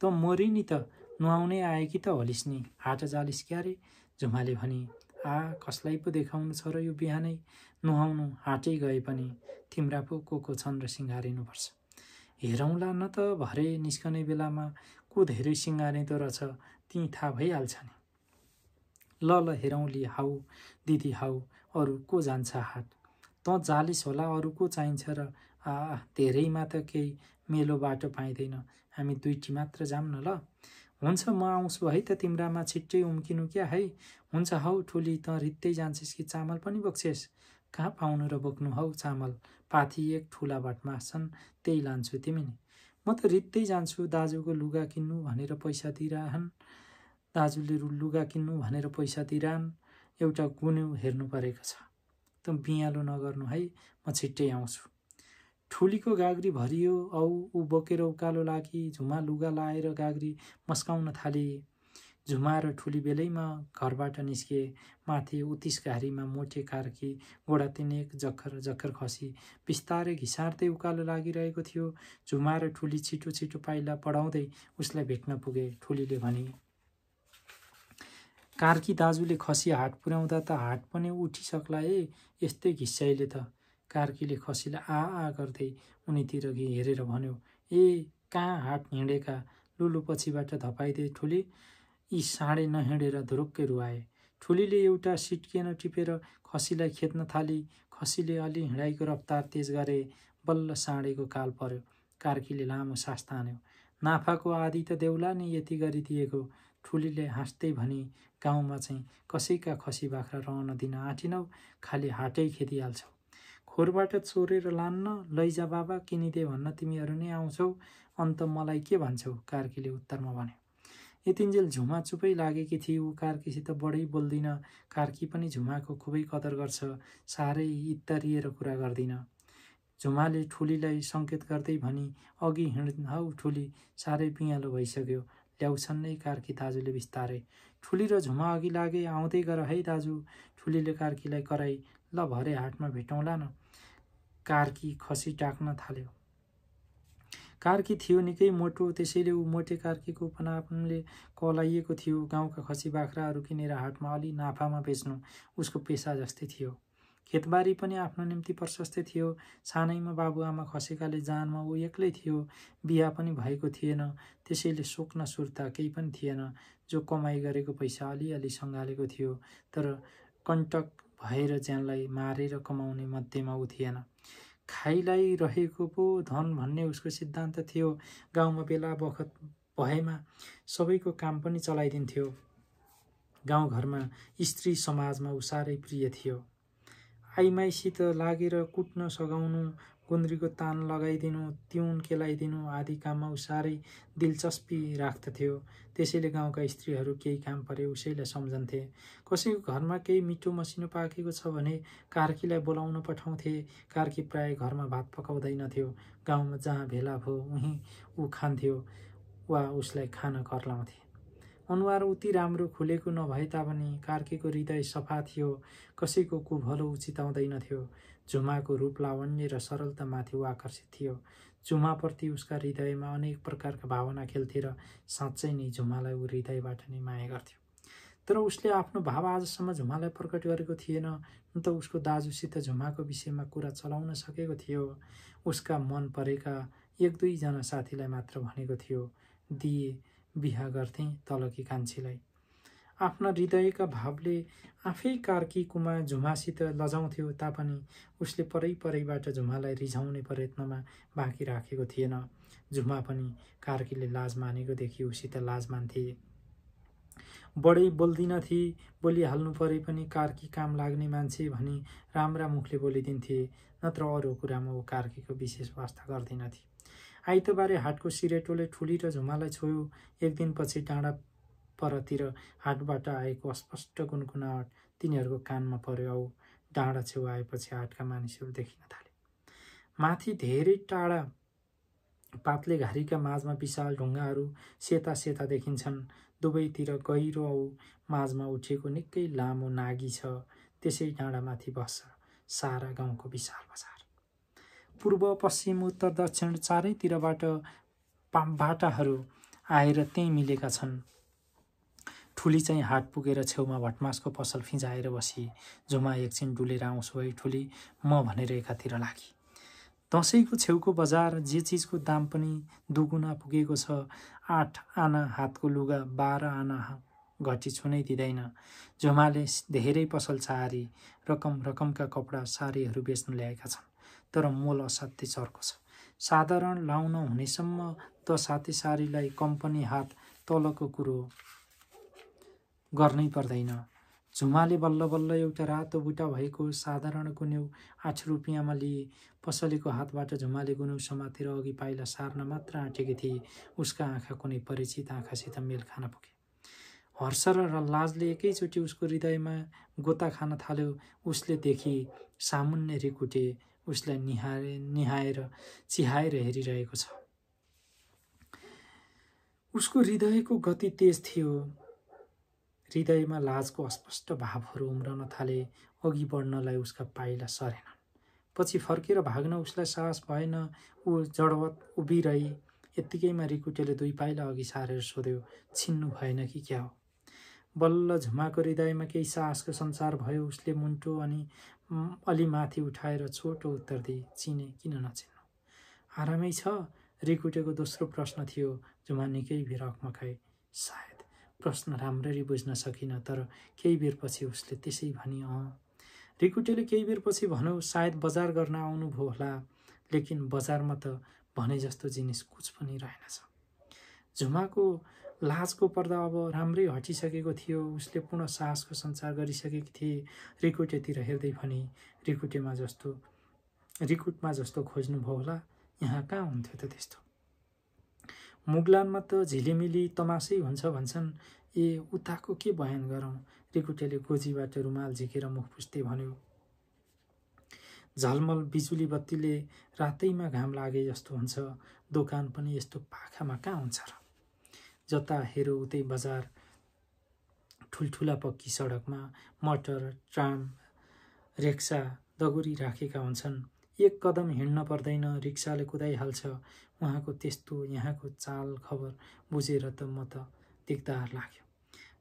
त मरि नि त, नुहाउनै आए कि त होलिस् नि, हाट जालिस् क्या रे? झुमाले भनी, कसलाई पो देखाउनु छ र यो बिहानै? नुहाउनु हाटै गए पनि तिम्रा पो को छन् र सिँगारिनुपर्छ। हेरौँला न त भरे निस्कने बेलामा को धेरै सिँगारिँदो रहेछ, ती थाहा भइहाल्छ नि। ल हेरौँली, हाउ दिदी हाउ, अरू को जान्छ हाट? त जालिस होला, अरू को चाहिन्छ र? धेरैमा त केही मेलो बाटो पाइँदैन, हामी दुईटी मात्र जाऊँ न ल। हुन्छ, म आउँछु है त, तिम्रामा छिट्टै उम्किनु क्या है। हुन्छ हौ ठुली, त रित्तै जान्छस् कि चामल पनि बोक्छेस्? कहाँ पाउनु र बोक्नु हौ चामल, पाथी एक ठुला भटमा छन्, त्यही लान्छु, तिमी नि? म त रित्तै जान्छु, दाजुको लुगा किन्नु भनेर पैसा दिइरहन्, दाजुले लुगा किन्नु भनेर पैसा दिइरहन्, एउटा गुन्यु हेर्नु परेको छ। त बियालो नगर्नु है, म छिट्टै आउँछु। ठुलीको गाग्री भरियो औ ऊ बोकेर उकालो लागि। झुमा लुगा लाएर गाग्री मस्काउन थाली। झुमा र ठुली बेलैमा घरबाट निस्के। माथि उतिस घारीमा मोटे कार्की गोडा तिनेक जखर जखर खसी बिस्तारै घिसार्दै उकालो लागिरहेको थियो। झुमा र ठुली छिटो छिटो पाइला बढाउँदै उसलाई भेट्न पुगे। ठुलीले भनी, कार्की दाजुले खसी हाट पुर्याउँदा त हाट पनि उठिसक्ला ए, यस्तै घिस्याइले त। कार्कीले खसीलाई आ गर्दै उनीतिर हेरेर भन्यो, ए कहाँ हाट हिँडेका, लुलु पछिबाट धपाइदे ठुली। यी साँडे नहिँडेर धुरुक्कै रुवाए। ठुलीले एउटा सिटकेन टिपेर खसीलाई खेद्न थाली। खसीले अलि हिँडाइको रफ्तार तेज गरे, बल्ल साँडेको काल पर्यो। कार्कीले लामो सास तान्यो, नाफाको आधी त देउला नि यति गरिदिएको। ठुलीले हाँस्दै भनी, गाउँमा चाहिँ कसैका खसी बाख्रा रहन दिन आँटिनौ, खालि हाटै खेदिहाल्छौ। खोरबाट चोरेर लान्न, लैजा बाबा किनिदे भन्न तिमीहरू नै आउँछौ, अन्त मलाई के भन्छौ? कार्कीले उत्तरमा भन्यो। यतिन्जेल झुमा चुपै लागेकी थिई। ऊ कार्कीसित बढै बोल्दिन। कार्की पनि झुमाको खुबै कदर गर्छ, साह्रै इत्तरिएर कुरा गर्दिन। झुमाले ठुलीलाई सङ्केत गर्दै भनी, अघि हिँड हौ ठुली, साह्रै पिँयालो भइसक्यो, ल्याउँछन् नै कार्की दाजुले बिस्तारै। ठुली र झुमा अघि लागे, आउँदै गर है दाजु। ठुलीले कार्कीलाई कराई, ल भरे हाटमा भेटौँला न। कार्की खसी टाक्न थाल्यो। कार्की थियो निकै मोटो, त्यसैले ऊ मोटे कार्कीको उपनामले कहलाइएको थियो। गाउँका खसी बाख्राहरू किनेर हाटमा अलि नाफामा बेच्नु उसको पेसा जस्तै थियो। खेतबारी पनि आफ्नो निम्ति प्रशस्तै थियो। सानैमा बाबुआमा खसेकाले जानमा ऊ एक्लै थियो। बिहा पनि भएको थिएन, त्यसैले सोक्न सुर्ता केही पनि थिएन। जो कमाइ गरेको पैसा अलिअलि सँगालेको थियो, तर कन्टक भएर ज्यानलाई मारेर कमाउने मध्येमा ऊ थिएन। खाइलाई रहेको पो धन भन्ने उसको सिद्धान्त थियो। गाउँमा बेला बखत भएमा सबैको काम पनि चलाइदिन्थ्यो। गाउँघरमा स्त्री समाजमा ऊ साह्रै प्रिय थियो। आइमाईसित लागेर कुट्न सघाउनु, गुन्द्रीको तान लगाइदिनु, तिउन केलाइदिनु आदि काममा ऊ साह्रै दिलचस्पी राख्दथ्यो। त्यसैले गाउँका स्त्रीहरू केही काम परे उसैलाई सम्झन्थे। कसैको घरमा केही मिठो मसिनो पाकेको छ भने कार्कीलाई बोलाउन पठाउँथे। कार्की प्राय घरमा भात पकाउँदैनथ्यो। गाउँमा जहाँ भेला भो उहीँ ऊ खान्थ्यो वा उसलाई खान कर्लाउँथे। अनुहार उति राम्रो खुलेको नभए तापनि कार्कीको हृदय सफा थियो। कसैको कुभलो ऊ चिताउँदैनथ्यो। झुमाको रूप लावण्य र सरलतामाथि ऊ आकर्षित थियो। झुमाप्रति उसका हृदयमा अनेक प्रकारका भावना खेल्थे र साँच्चै नै झुमालाई ऊ हृदयबाट नै माया गर्थ्यो। तर उसले आफ्नो भाव आजसम्म झुमालाई प्रकट गरेको थिएन। न त उसको दाजुसित झुमाको विषयमा कुरा चलाउन सकेको थियो। उसका मन परेका एक दुईजना साथीलाई मात्र भनेको थियो, दिए बिहा गर्थे तलकी कान्छीलाई। आफ्ना हृदयका भावले आफै कार्की कुमा झुमासित लजाउँथ्यो तापनि उसले परैबाट झुमालाई रिझाउने प्रयत्नमा बाँकी राखेको थिएन। झुमा पनि कार्कीले लाज मानेको देखि उसित लाज मान्थे। बढै बोल्दिनथे, बोलिहाल्नु परे पनि कार्की काम लाग्ने मान्छे भनी राम्रा मुखले बोलिदिन्थे, नत्र अरू कुरामा ऊ कार्कीको विशेष वास्ता गर्दिनथे। आइतबारे हाटको सिरेटोले ठुली र झुमालाई छोयो। एक दिनपछि डाँडा परतिर हाटबाट आएको अस्पष्ट गुनगुनाहट तिनीहरूको कानमा पर्यो औ डाँडा छेउ आएपछि हाटका मानिसहरू देखिन थाले। माथि धेरै टाढा पातले घारीका माझमा विशाल ढुङ्गाहरू सेता सेता देखिन्छन्। दुवैतिर गहिरो औ माझमा उठेको निकै लामो नागी छ। त्यसै डाँडामाथि बस्छ सारा गाउँको विशाल बजार। पूर्व पश्चिम उत्तर दक्षिण चारैतिरबाट बाटाहरू आएर त्यहीँ मिलेका छन्। ठुली चाहिँ हाट पुगेर छेउमा भटमासको पसल फिजाएर बसी। झुमा एकछिन डुलेर आउँछु है ठुली म भनेर एकातिर लागि। दसैँको छेउको बजार जे चिजको दाम पनि दुगुना पुगेको छ। 8 आना हातको लुगा 12 आना घटी छुनै दिँदैन। झुमाले धेरै पसल चारी रकमका कपडा सारीहरू बेच्न ल्याएका छन्। तर मोल असाध्यै चर्को छ। साधारण लाउन हुनेसम्म त साथै सारीलाई कम्पनी हात तलको कुरो गर्नै पर्दैन। झुमाले बल्ल बल्ल एउटा रातो बुटा भएको साधारण गुन्यौ 8 रुपियाँमा लिए। पसलेको हातबाट झुमाले गुन्यौ समातेर अघि पाइला सार्न मात्र आँटेकी थिए। उसका आँखा कुनै परिचित आँखासित मेल खान पुगे। हर्ष र लाजले एकैचोटि उसको हृदयमा गोता खान थाल्यो। उसले देखि सामुन्ने रिकुटे उसलाई निहाएर चिहाएर हेरिरहेको छ। उसको हृदयको गति तेज थियो। हृदयमा लाजको अस्पष्ट भावहरू उम्रन थाले। अघि बढ्नलाई उसका पाइला सरेनन्। पछि फर्केर भाग्न उसलाई साहस भएन। ऊ जडवत उभिरही। यत्तिकैमा रिकुटेले 2 पाइला अघि सारेर सोध्यो, छिन्नु भएन कि क्या हो? बल्ल झुमाको हृदयमा केही साहसको सञ्चार भयो। उसले मुन्टो अनि अलि माथि उठाएर छोटो उत्तर दिए, चिने किन नचिन्नु? आरामै छ? रिकुटेको दोस्रो प्रश्न थियो। झुमा निकै बेर अकमकाए। सायद प्रश्न राम्ररी बुझ्न सकिन, तर केही बेरपछि उसले त्यसै भनी रिकुटेले केही बेरपछि भन्यो, सायद बजार गर्न आउनुभयो होला, लेकिन बजारमा त भने जस्तो जिनिस कुछ पनि रहेनछ। झुमाको लाजको पर्दा अब राम्रै हटिसकेको थियो। उसले पूर्ण साहसको सञ्चार गरिसकेकी थिए। रिकुटेतिर हेर्दै भनी, रिकुटमा जस्तो खोज्नुभयो होला, यहाँ कहाँ हुन्थ्यो त त्यस्तो? मुगलानमा त झिलिमिली तमासै हुन्छ भन्छन्। उताको के बयान गरौँ? रिकुटेले गोजीबाट रुमाल झिकेर मुख पुस्दै भन्यो। झलमल बिजुली बत्तीले रातैमा घाम लागे जस्तो हुन्छ। दोकान पनि यस्तो पाखामा कहाँ हुन्छ र? जता हेरो उतै बजार। ठुल्ठुला पक्की सडकमा मटर, ट्राम, रिक्सा दगुरी राखेका हुन्छन्। 1 कदम हिँड्न पर्दैन, रिक्साले कुदाइहाल्छ। उहाँको त्यस्तो यहाँको चाल खबर बुझेर त म त दिकदार लाग्यो।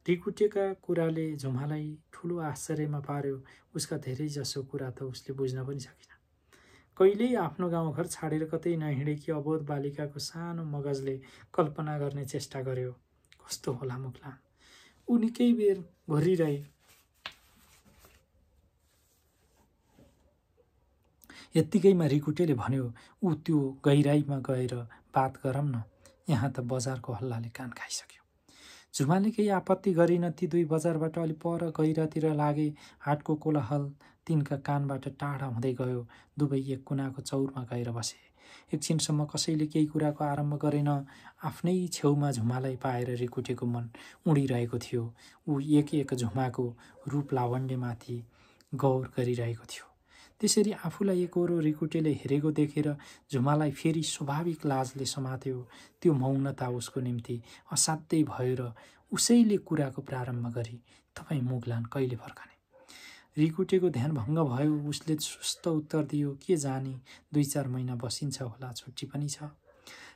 रिकुटेका कुराले झुमालाई ठुलो आश्चर्यमा पार्यो। उसका धेरै जसो कुरा त उसले बुझ्न पनि सकिन। कहिल्यै आफ्नो गाउँघर छाडेर कतै नहिँडेकी अबोध बालिकाको सानो मगजले कल्पना गर्ने चेष्टा गर्यो। कस्तो होला मुगलान? ऊ निकै बेर घोरिरहे। यत्तिकैमा रिकुटेले भन्यो, ऊ त्यो गहिराईमा गएर बात गरौँ न, यहाँ त बजारको हल्लाले कान खाइसक्यो। झुमाले केही आपत्ति गरिन। ती 2 बजारबाट अलि पर गहिरातिर लागे। हाटको कोलाहल तिनका कानबाट टाढा हुँदै गयो। दुवै एक कुनाको चौरमा गएर बसे। एकछिनसम्म कसैले केही कुराको आरम्भ गरेन। आफ्नै छेउमा झुमालाई पाएर रिकुटेको मन उडिरहेको थियो। ऊ एक झुमाको रूप लावण्यमाथि गौर गरिरहेको थियो। त्यसरी आफूलाई एकहोरो रिकुटेले हेरेको देखेर झुमालाई फेरि स्वाभाविक लाजले समात्यो। त्यो मौनता उसको निम्ति असाध्यै भयो र उसैले कुराको प्रारम्भ गरी, तपाईँ मुगलान कहिले फर्कने? रिकुटेको ध्यान भङ्ग भयो। उसले सुस्त उत्तर दियो, के जानी, 2-4 महिना बसिन्छ होला, छुट्टी पनि छ।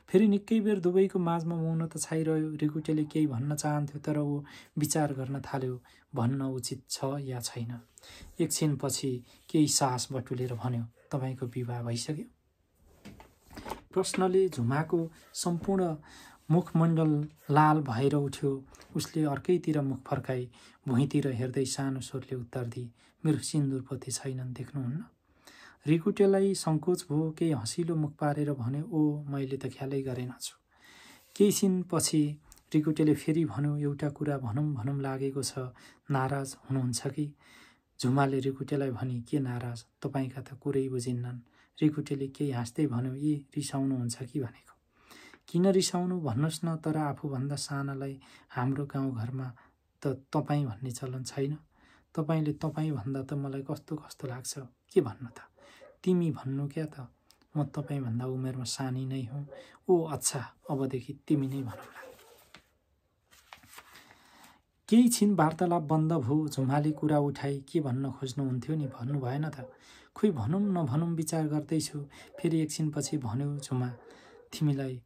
फेरि निकै बेर दुवैको माझमा मौनता छाइरह्यो। रिकुटेले केही भन्न चाहन्थ्यो, तर ऊ विचार गर्न थाल्यो, भन्न उचित छ या छैन। एकछिनपछि केही साहस बटुलेर भन्यो, तपाईँको विवाह भइसक्यो? प्रश्नले झुमाको सम्पूर्ण मुखमण्डल लाल भएर उठ्यो। उसले अर्कैतिर मुख फर्काई भुइँतिर हेर्दै सानो स्वरले उत्तर दिए, मेरो सिन्दुर पोते छैनन्, देख्नुहुन्न? रिकुटेलाई सङ्कोच भयो। केही हँसिलो मुख पारेर भन्यो, मैले त ख्यालै गरेनछु। केही छिनपछि रिकुटेले फेरि भन्यो, एउटा कुरा भनौँ लागेको छ, नाराज हुनुहुन्छ कि? झुमाले रिकुटेलाई भनी, के नाराज? तपाईँका त कुरै बुझिन्नन्। रिकुटेले केही हाँस्दै भन्यो, रिसाउनुहुन्छ कि भनेको? किन रिसाउनु भन्नुहोस् न, तर आफूभन्दा सानालाई हाम्रो गाउँघरमा त तपाईँ भन्ने चलन छैन। तपाईँले तपाईँ भन्दा त मलाई कस्तो लाग्छ, के भन्नु त? तिमी भन्नु क्या त? म तपाईँभन्दा उमेरमा सानी नै हुँ। ओ अच्छा, अबदेखि तिमी नै भनौँला। केही छिन वार्तालाप बन्द भयो। झुमाले कुरा उठाई, के भन्न खोज्नुहुन्थ्यो नि भन्नु भएन त? खोइ भनौँ नभनौँ विचार गर्दैछु। फेरि एकछिनपछि भन्यो झुमा, तिमीलाई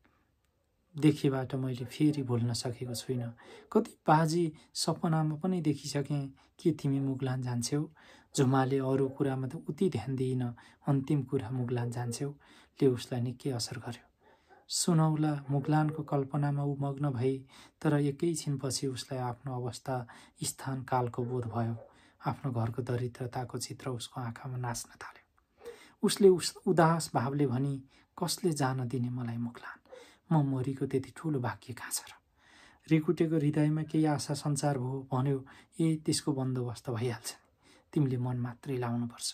देखेबाट मैले फेरि भुल्न सकेको छुइनँ। कति बाजी सपनामा पनि देखिसकेँ कि तिमी मुगलान जान्छौ। झुमाले अरू कुरामा त उति ध्यान दिइन, अन्तिम कुरा मुगलान जान्छौ ले उसलाई निकै असर गर्यो। सुनौला, मुगलानको कल्पनामा ऊ मग्न भई, तर एकैछिनपछि उसलाई आफ्नो अवस्था स्थान कालको बोध भयो। आफ्नो घरको दरिद्रताको चित्र उसको आँखामा नाच्न थाल्यो। उसले उदास भावले भनी, कसले जान दिने मलाई मुगलान? म मरीको त्यति ठुलो भाग्य कहाँ छ र? रिकुटेको हृदयमा केही आशा सञ्चार भयो। भन्यो, त्यसको बन्दोबस्त भइहाल्छ नि, तिमीले मन मात्रै लाउनुपर्छ।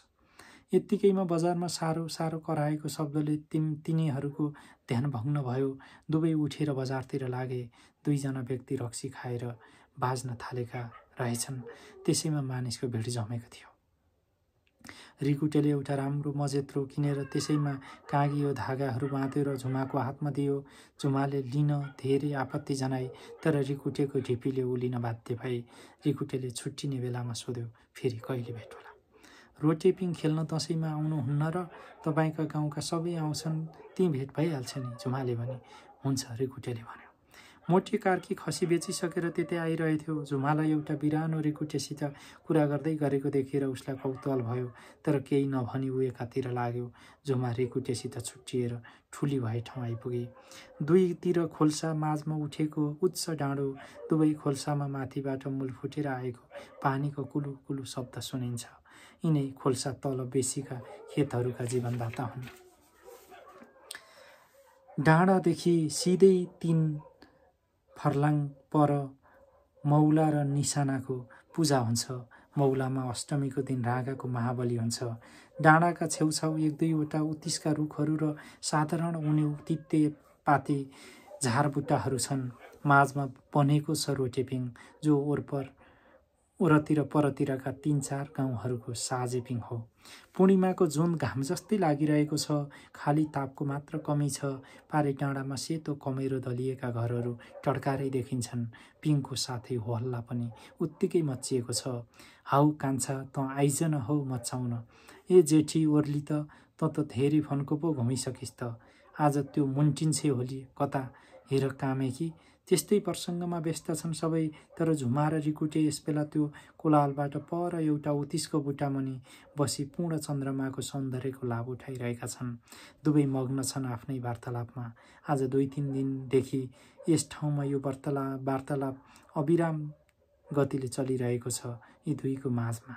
यत्तिकैमा बजारमा सारो सारो कराएको शब्दले तिनीहरूको ध्यान भङ्ग भयो। दुवै उठेर बजारतिर लागे। दुईजना व्यक्ति रक्सी खाएर बाज्न थालेका रहेछन्। त्यसैमा मानिसको भिड जमेको थियो। रिकुटेले एउटा राम्रो मजेत्रो किनेर त्यसैमा काँगियो धागाहरू बाँध्यो र झुमाको हातमा दियो। झुमाले लिन धेरै आपत्ति जनाई, तर रिकुटेको ढिपीले उलिन बाध्य भए। रिकुटेले छुट्टिने बेलामा सोध्यो, फेरि कहिले भेट होला? रोटेपिङ खेल्न दसैँमा आउनुहुन्न र? तपाईँका गाउँका सबै आउँछन्, त्यहीँ भेट भइहाल्छ नि, झुमाले भने। हुन्छ, रिकुटेले भन्यो। मोटे कार्की खसी बेचिसकेर त्यतै आइरहेथ्यो। झुमालाई एउटा बिरानो रिकुटेसित कुरा गर्दै गरेको देखेर उसलाई कौतूहल भयो, तर केही नभनी ऊ एकातिर लाग्यो। झुमा रिकुटेसित छुट्टिएर ठुली भए ठाउँ आइपुगे। दुईतिर खोल्सा माझमा उठेको उच्च डाँडो, दुवै खोल्सामा माथिबाट मूल फुटेर आएको पानीको कुलु कुलु शब्द सुनिन्छ। यिनै खोल्सा तल बेसीका खेतहरूका जीवनदाता हुन्। डाँडादेखि सिधै 3 फर्लाङ पर मौला र निशानाको पूजा हुन्छ। मौलामा अष्टमीको दिन राँगाको महाबली हुन्छ। डाँडाका छेउछाउ 1-2वटा उत्तिसका रुखहरू र साधारण उन्यु तिते पाते झारबुट्टाहरू छन्। माझमा बनेको छ रोटेपिङ, जो ओरतिर परतिरका 3-4 गाउँहरूको साझेपिङ हो। पूर्णिमाको जुन घाम जस्तै लागिरहेको छ। खाली तापको मात्र कमी छ। पारे डाँडामा सेतो कमेरो दलिएका घरहरू टड्कारै देखिन्छन्। पिङको साथै होहल्ला पनि उत्तिकै मच्चिएको छ। हाउ कान्छा, त आइज न हौ मच्चाउन। जेठी ओर्ली त धेरै फन्को पो घुमिसकिस् त। आज त्यो मुन्टिन्छे होली कता हेर कामेकी। त्यस्तै प्रसङ्गमा व्यस्त छन् सबै। तर झुमा र रिकुटे यसबेला त्यो कोलालबाट पर एउटा उत्तिसको बुट्टामुनि बसी पूर्ण चन्द्रमाको सौन्दर्यको लाभ उठाइरहेका छन्। दुवै मग्न छन् आफ्नै वार्तालापमा। आज 2-3 दिनदेखि यस ठाउँमा यो वार्तालाप अविराम गतिले चलिरहेको छ यी दुईको माझमा।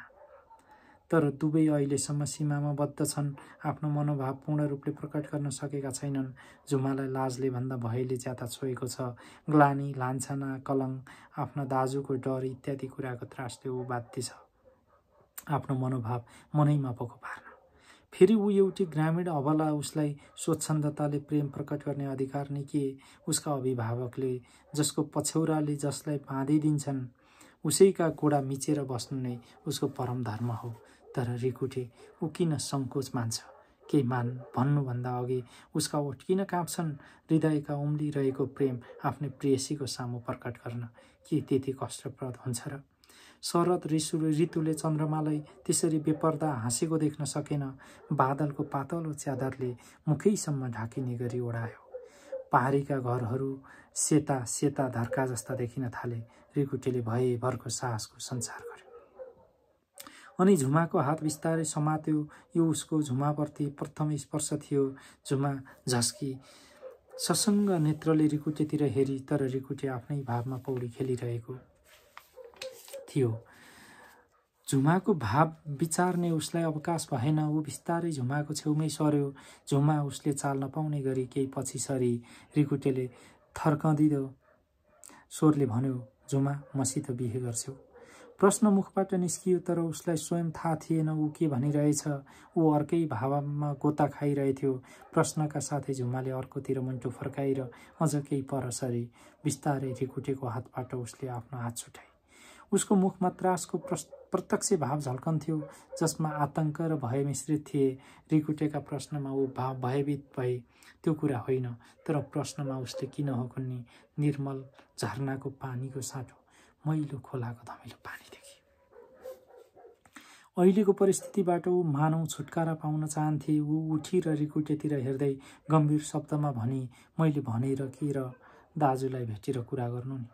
तर दुवै अहिलेसम्म सीमामा बद्ध छन्। आफ्नो मनोभाव पूर्ण रूपले प्रकट गर्न सकेका छैनन्। झुमालाई लाजले भन्दा भयले ज्यादा छोएको छ। ग्लानी, लान्छना, कलङ्क, आफ्ना दाजुको डर इत्यादि कुराको त्रासले ऊ बाध्य छ आफ्नो मनोभाव मनैमा पोखो पार्न। फेरि ऊ एउटी ग्रामीण अबला, उसलाई स्वच्छन्दताले प्रेम प्रकट गर्ने अधिकार नै के? उसका अभिभावकले, जसको पछौराले जसलाई बाँधिदिन्छन्, उसैका गोडा मिचेर बस्नु नै उसको परम धर्म हो। तर रिकुटे, ऊ किन सङ्कोच मान्छ? केही भन्नुभन्दा अघि उसका ओठ किन काँप्छन्? हृदयका उम्लिरहेको प्रेम आफ्नै प्रेयसीको सामु प्रकट गर्न के त्यति कष्टप्रद हुन्छ र? शरद ऋतुले चन्द्रमालाई त्यसरी बेपर्दा हाँसेको देख्न सकेन। बादलको पातलो च्यादरले मुखैसम्म ढाकिने गरी ओढायो। पहाडीका घरहरू सेता सेता धर्का जस्ता देखिन थाले। रिकुटेले भयभरको साहसको सञ्चार गर्यो। अनि झुमाको हात बिस्तारै समात्यो। यो उसको झुमाप्रति प्रथम स्पर्श थियो। झुमा झस्की ससङ्ग नेत्रले रिकुटेतिर हेरी, तर रिकुटे आफ्नै भावमा पौडी खेलिरहेको थियो। झुमाको भाव विचार्ने उसलाई अवकाश भएन। ऊ बिस्तारै झुमाको छेउमै सर्यो। झुमा उसले चाल्न पाउने गरी केही पछि सरी। रिकुटेले थर्कँदिदो स्वरले भन्यो, झुमा, मसित बिहे गर्छौ? प्रश्न मुखबाट निस्कियो, तर उसलाई स्वयं थाहा थिएन ऊ के भनिरहेछ। ऊ अर्कै भावमा गोता खाइरहेथ्यो। प्रश्नका साथै झुमाले अर्कोतिर मुन्टो फर्काएर अझ केही पर सरी। बिस्तारै रिकुटेको हातबाट उसले आफ्नो हात छुटाई। उसको मुखमा त्रासको प्रत्यक्ष भाव झल्कन्थ्यो, जसमा आतंक र भय मिश्रित थिए। रिकुटेका प्रश्नमा ऊ भयभीत भए, त्यो कुरा होइन, तर प्रश्नमा उसले किन हो कुन्नी निर्मल झरनाको पानीको साटो, मैलो खोलाको धमिलो पानी देखी। अहिलेको परिस्थितिबाट ऊ मानव छुटकारा पाउन चाहन्थे। ऊ उठी र रिकुटेतिर हेर्दै गम्भीर शब्दमा भनी, मैले भनेर कि र दाजुलाई भेटेर कुरा गर्नु नि।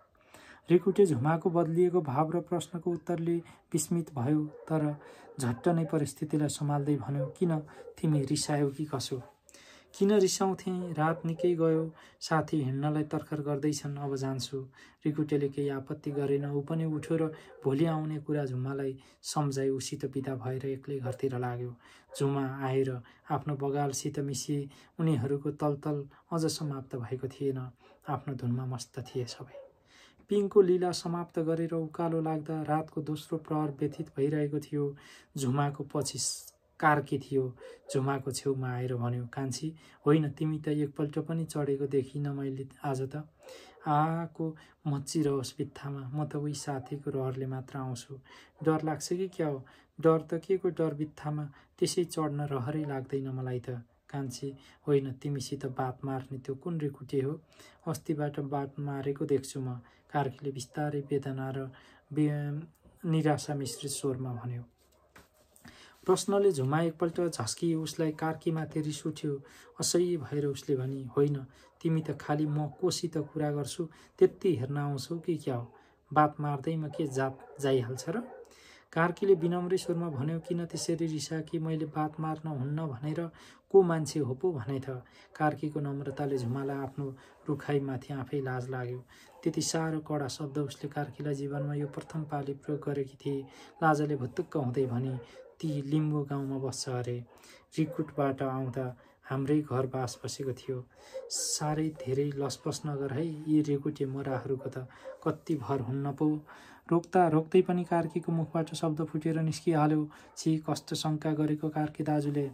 रिकुटे झुमाको बदलिएको भाव र प्रश्नको उत्तरले विस्मित भयो, तर झट्ट नै परिस्थितिलाई सम्हाल्दै भन्यो, किन तिमी रिसायौ कि कसो? किन रिसाउँथे? रात निकै गयो, साथी हिँड्नलाई तर्खर गर्दैछन्, अब जान्छु। रिकुटेले केही आपत्ति गरेन। ऊ पनि उठ्यो र भोलि आउने कुरा झुमालाई सम्झाइ उसित बिदा भएर एक्लै घरतिर लाग्यो। झुमा आएर आफ्नो बगालसित मिसिए। उनीहरूको तलतल अझ समाप्त भएको थिएन। आफ्नो धुनमा मस्त थिए सबै। पिङको लीला समाप्त गरेर उकालो लाग्दा रातको दोस्रो प्रहर व्यतीत भइरहेको थियो। झुमाको पछि कार्की थियो। झुमाको छेउमा आएर भन्यो, कान्छी, होइन तिमी त एकपल्ट पनि चढेको देखिन मैले आज त। आको मच्चिरहोस् बित्थामा, म त उही साथीको रहरले मात्र आउँछु। डर लाग्छ कि क्या हो? डर त के को डर बित्थामा, त्यसै चढ्न रहरै लाग्दैन मलाई त। कान्छी, होइन तिमीसित बात मार्ने त्यो कुन रिकुटे हो? अस्तिबाट बात मारेको देख्छु म। कार्कीले बिस्तारै वेदना र निराशा मिश्रित स्वरमा भन्यो। प्रश्नले झुमा एकपल्ट झस्किए। उसलाई कार्कीमाथि रिस उठ्यो। असह्य भएर उसले भनी, होइन तिमी त खालि म कोसित कुरा गर्छु त्यति हेर्न आउँछौ कि क्या हो? बात मार्दैमा के जात जाइहाल्छ र? कार्कीले विनम्र स्वरमा भन्यो, किन त्यसरी रिसा कि मैले बात मार्न हुन्न भनेर को मान्छे हो पो भने त? कार्कीको नम्रताले झुमालाई आफ्नो रुखाइमाथि आफै लाज लाग्यो। त्यति साह्रो कडा शब्द उसले कार्कीलाई जीवनमा यो प्रथम पाली प्रयोग गरेकी थिए। लाजले भुत्तुक्क हुँदै भनी, ती लिम्बू गाउँमा बस्छ अरे। रिकुटबाट आउँदा हाम्रै घर बास बसेको थियो। साह्रै धेरै लसपस नगर है, यी रेकुटे मोराहरूको त कति भर हुन्न पो। रोक्दा रोक्दै पनि कार्कीको मुखबाट शब्द फुटेर निस्किहाल्यो। छि, कस्तो शङ्का गरेको कार्की दाजुले।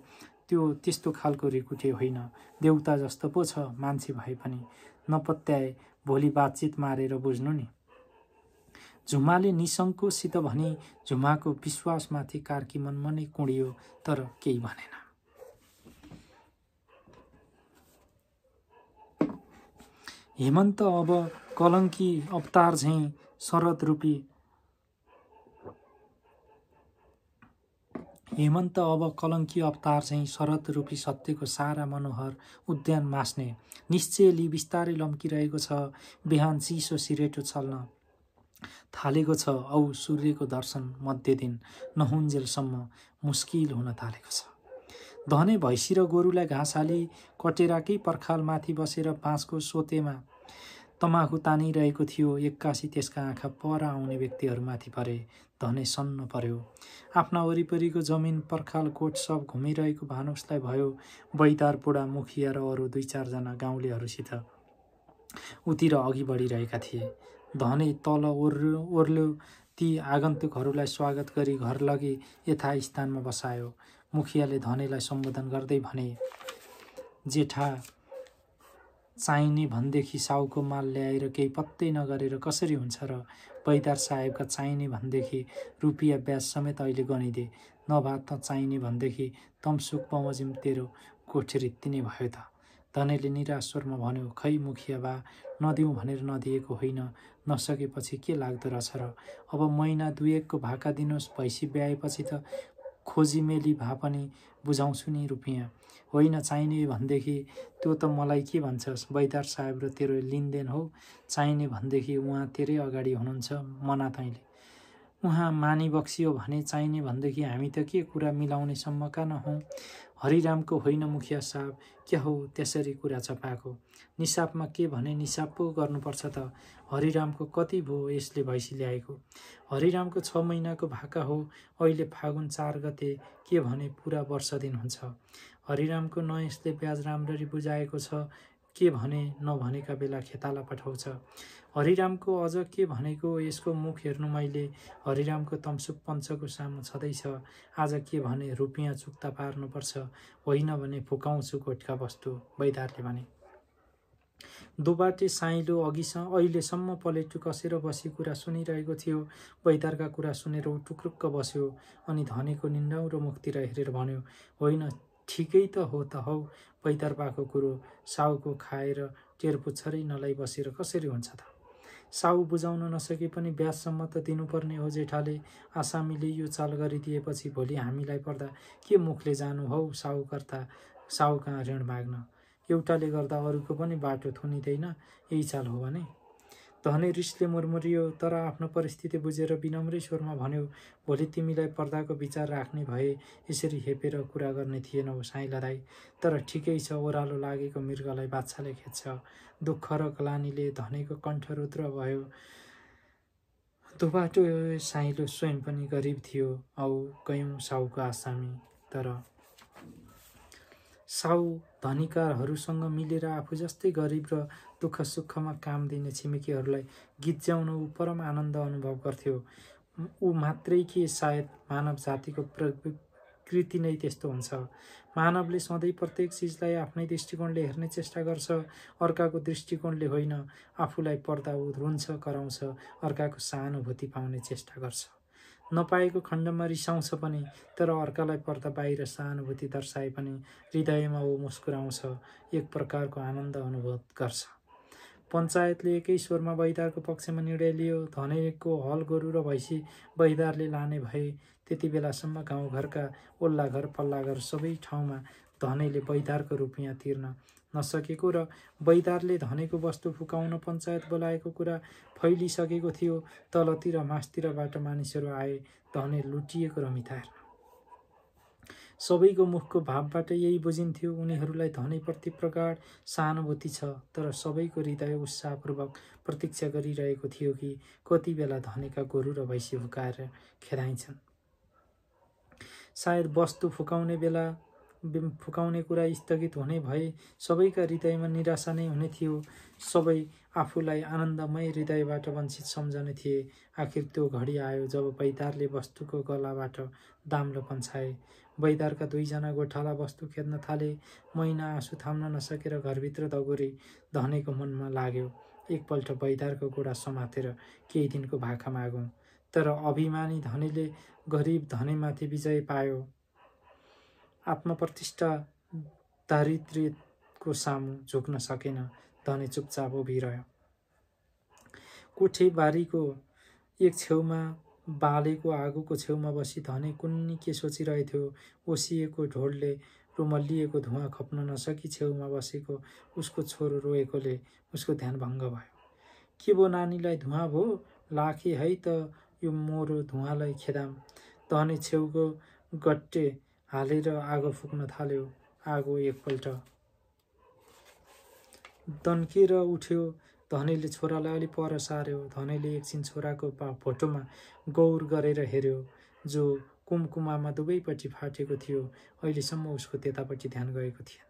त्यो त्यस्तो खालको रिकुटे होइन, देउता जस्तो पो छ, मान्छे भए पनि। नपत्याए भोलि बातचित मारेर बुझ्नु नि। झुमाले निसङ्कोसित भनी। झुमाको विश्वासमाथि कार्की मनमनै कुँडियो, तर केही भनेन। हेमन्त अब कलङ्की अवतार झैँ शरद रूपी सत्यको सारा मनोहर उद्यान मास्ने निश्चय लि बिस्तारै लम्किरहेको छ। बिहान चिसो सिरेटो चल्न थालेको छ औ सूर्यको दर्शन मध्य दिन नहुन्जेलसम्म मुस्किल हुन थालेको छ। धने भैँसी र गोरुलाई घाँस हाली कटेराकै पर्खालमाथि बसेर बाँसको सोतेमा तमाखु तानिरहेको थियो। एक्कासी त्यसका आँखा पर आउने व्यक्तिहरूमाथि परे। धने सन्न पर्यो। आफ्ना वरिपरिको जमिन पर्खाल कोट सब घुमिरहेको भान उसलाई भयो। बैदार बुढा मुखिया र अरू 2-4 गाउँलेहरूसित उतिर अघि बढिरहेका थिए। धने तल ओर्ल्यो। ती आगन्तुकहरूलाई स्वागत गरी घर लगी यथास्थानमा बसायो। मुखियाले धनेलाई सम्बोधन गर्दै भने, जेठा चाहिने भन्देखि साउको माल ल्याएर केही पत्तै नगरेर कसरी हुन्छ र? बैदार साहेबका चाहिने भन्देखि रुपियाँ ब्याज समेत अहिले गनिदे। नभा त चाहिने भन्देखि तमसुक बमोजिम तेरो कोठरी तिनै भयो त। धनेले निराश स्वरमा भन्यो, खै मुखिया बा, नदिउँ भनेर नदिएको होइन, नसकेपछि के लाग्दो रहेछ र? अब महिना 2-1 को भाका दिनुहोस्, भैँसी ब्याएपछि त खोजीमेली भए पनि बुझाउँछु नि रुपियाँ। होइन चाहिने भन्देखि त्यो त मलाई के भन्छस्? बैदार साहेब र तेरो लिनदेन हो। चाहिने भन्देखि उहाँ तेरै अगाडि हुनुहुन्छ, मना तैँले। उहाँ मानी बक्सियो भने चाहिने भन्देखि हामी त के कुरा मिलाउने सम्मका नहौँ। हरिरामको होइन मुखिया साहब, क्या हो त्यसरी कुरा चपाएको? निसापमा के भने निसाप पो गर्नुपर्छ त। हरिरामको कति भयो यसले भैँसी ल्याएको? हरिरामको 6 महिनाको भाका हो। अहिले फागुन 4 गते, के भने पुरा वर्ष दिन हुन्छ। हरिरामको न यसले ब्याज राम्ररी बुझाएको छ, के भने नभनेका बेला खेताला पठाउँछ। हरिरामको अझ के भनेको, यसको मुख हेर्नु मैले। हरिरामको तमसुक पञ्चको सामु छँदैछ। आज के भने रुपियाँ चुक्ता पार्नुपर्छ, होइन भने फुकाउँछु गोठका वस्तु, बैदारले भने। दोबाटे साइलो अहिलेसम्म पलेटु कसेर बसी कुरा सुनिरहेको थियो। बैदारका कुरा सुनेर ऊ टुक्रुक्क बस्यो अनि धनीको निन्दाउरो मुखतिर हेरेर भन्यो, होइन ठिकै त हौ। बैदार बाको कुरो साउको खाएर टेर पुच्छरै नलाई बसेर कसरी हुन्छ त? साउ बुझाउन नसके पनि ब्याजसम्म त दिनुपर्ने हो जेठाले। आसामीले यो चाल गरिदिएपछि भोलि हामीलाई पर्दा के मुखले जानु हौ साउ कहाँ ऋण माग्न? एउटाले गर्दा अरूको पनि बाटो थुनिँदैन, यही चाल हो भने? धनी रिसले मुरमुरियो, तर आफ्नो परिस्थिति बुझेर विनम्रै स्वरमा भन्यो, भोलि तिमीलाई पर्दाको विचार राख्ने भए यसरी हेपेर कुरा गर्ने थिएनौ साइला दाई। तर ठिकै छ, ओह्रालो लागेको मृगलाई बाछाले खेद्छ। दुःख र ग्लानीले धनीको कण्ठ रुद्र भयो। दोबाटो साइलो स्वयं पनि गरिब थियो औ कयौं साउको आसामी। तर साउ धनीकारहरूसँग मिलेर आफू जस्तै गरिब र दुःख सुखमा काम दिने छिमेकीहरूलाई गिज्याउन ऊ परम आनन्द अनुभव गर्थ्यो। ऊ मात्रै के, सायद मानव जातिको प्रकृति नै त्यस्तो हुन्छ। मानवले सधैँ प्रत्येक चिजलाई आफ्नै दृष्टिकोणले हेर्ने चेष्टा गर्छ, अर्काको दृष्टिकोणले होइन। आफूलाई पर्दा ऊ रुन्छ, कराउँछ, अर्काको सहानुभूति पाउने चेष्टा गर्छ। नपाएको खण्डमा रिसाउँछ पनि, तर अर्कालाई पर्दा बाहिर सहानुभूति दर्शाए पनि हृदयमा ऊ मुस्कुराउँछ, एक प्रकारको आनन्द अनुभव गर्छ। पञ्चायतले एकै स्वरमा बैदारको पक्षमा निर्णय लियो। धनीको हल गोरु र भैँसी बैदारले लाने भए। त्यति बेलासम्म गाउँघरका ओल्लाघर पल्लाघर सबै ठाउँमा धनीले बैदारको रुपियाँ तिर्न नसकेको र बैदारले धनीको वस्तु फुकाउन पञ्चायत बोलाएको कुरा फैलिसकेको थियो। तलतिर मासतिरबाट मानिसहरू आए धनी लुटिएको रमिता हेर्न। सबैको मुखको भावबाट यही बुझिन्थ्यो, उनीहरूलाई धनीप्रति प्रगाढ सहानुभूति छ। तर सबैको हृदय उत्साहपूर्वक प्रतीक्षा गरिरहेको थियो कि कति बेला धनीका गोरु र भैँसी फुकाएर खेदाइन्छन्। सायद वस्तु फुकाउने कुरा स्थगित हुने भए सबैका हृदयमा निराशा नै हुने थियो। सबै आफूलाई आनन्दमय हृदयबाट वञ्चित सम्झने थिए। आखिर त्यो घडी आयो जब बैदारले वस्तुको गलाबाट दाम्लो पन्छाए। बैदारका दुईजना गोठाला वस्तु खेद्न थाले। मैना आँसु थाम्न नसकेर घरभित्र दगुरे। धनीको मनमा लाग्यो, एकपल्ट बैदारको गोडा समातेर केही दिनको भाका मागौँ। तर अभिमानी धनीले गरिब धनीमाथि विजय पायो। आत्मप्रतिष्ठा दारिद्र्यको सामु झुक्न सकेन। धनी चुपचाप उभिरह्यो। कोठेबारीको एक छेउमा बालेको आगोको छेउमा बसी धनी कुन्नी के सोचिरहेथ्यो। ओसिएको ढोडले रुमल्लिएको धुवाँ खप्न नसकी छेउमा बसेको उसको छोरो रोएकोले उसको ध्यान भङ्ग भयो। के भो नानीलाई धुवाँ भो? लाखे है त यो मोरो धुवाँलाई खेदाम। धनी छेउको गट्टे हालेर आगो फुक्न थाल्यो। आगो एकपल्ट दन्केर उठ्यो। धनीले छोरालाई अलि पर सार्यो। धनीले एकछिन छोराको भोटोमा गौर गरेर हेर्यो, जो कुमकुमामा दुवैपट्टि फाटेको थियो। अहिलेसम्म उसको त्यतापट्टि ध्यान गएको थिएन।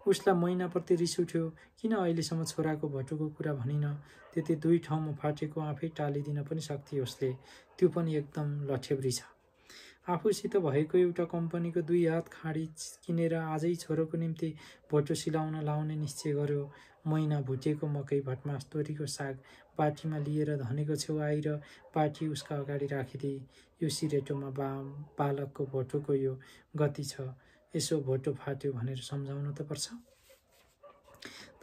उसलाई मैनाप्रति रिस उठ्यो। किन अहिलेसम्म छोराको भोटोको कुरा भनिन? त्यति दुई ठाउँमा फाटेको आफै टालिदिन पनि सक्थे उसले। त्यो पनि एकदम लठेब्री छ। आफूसित भएको एउटा कम्पनीको 2 हात खाडी किनेर आजै छोरोको निम्ति भोटो सिलाउन लाउने निश्चय गर्यो। मैना भुटेको मकै, भटमास, तोरीको साग बाटीमा लिएर धनीको छेउ आएर बाटी उसका अगाडि राखिदिए। यो सिरेटोमा बालकको भोटोको यो गति छ। यसो भोटो फाट्यो भनेर सम्झाउन त पर्छ।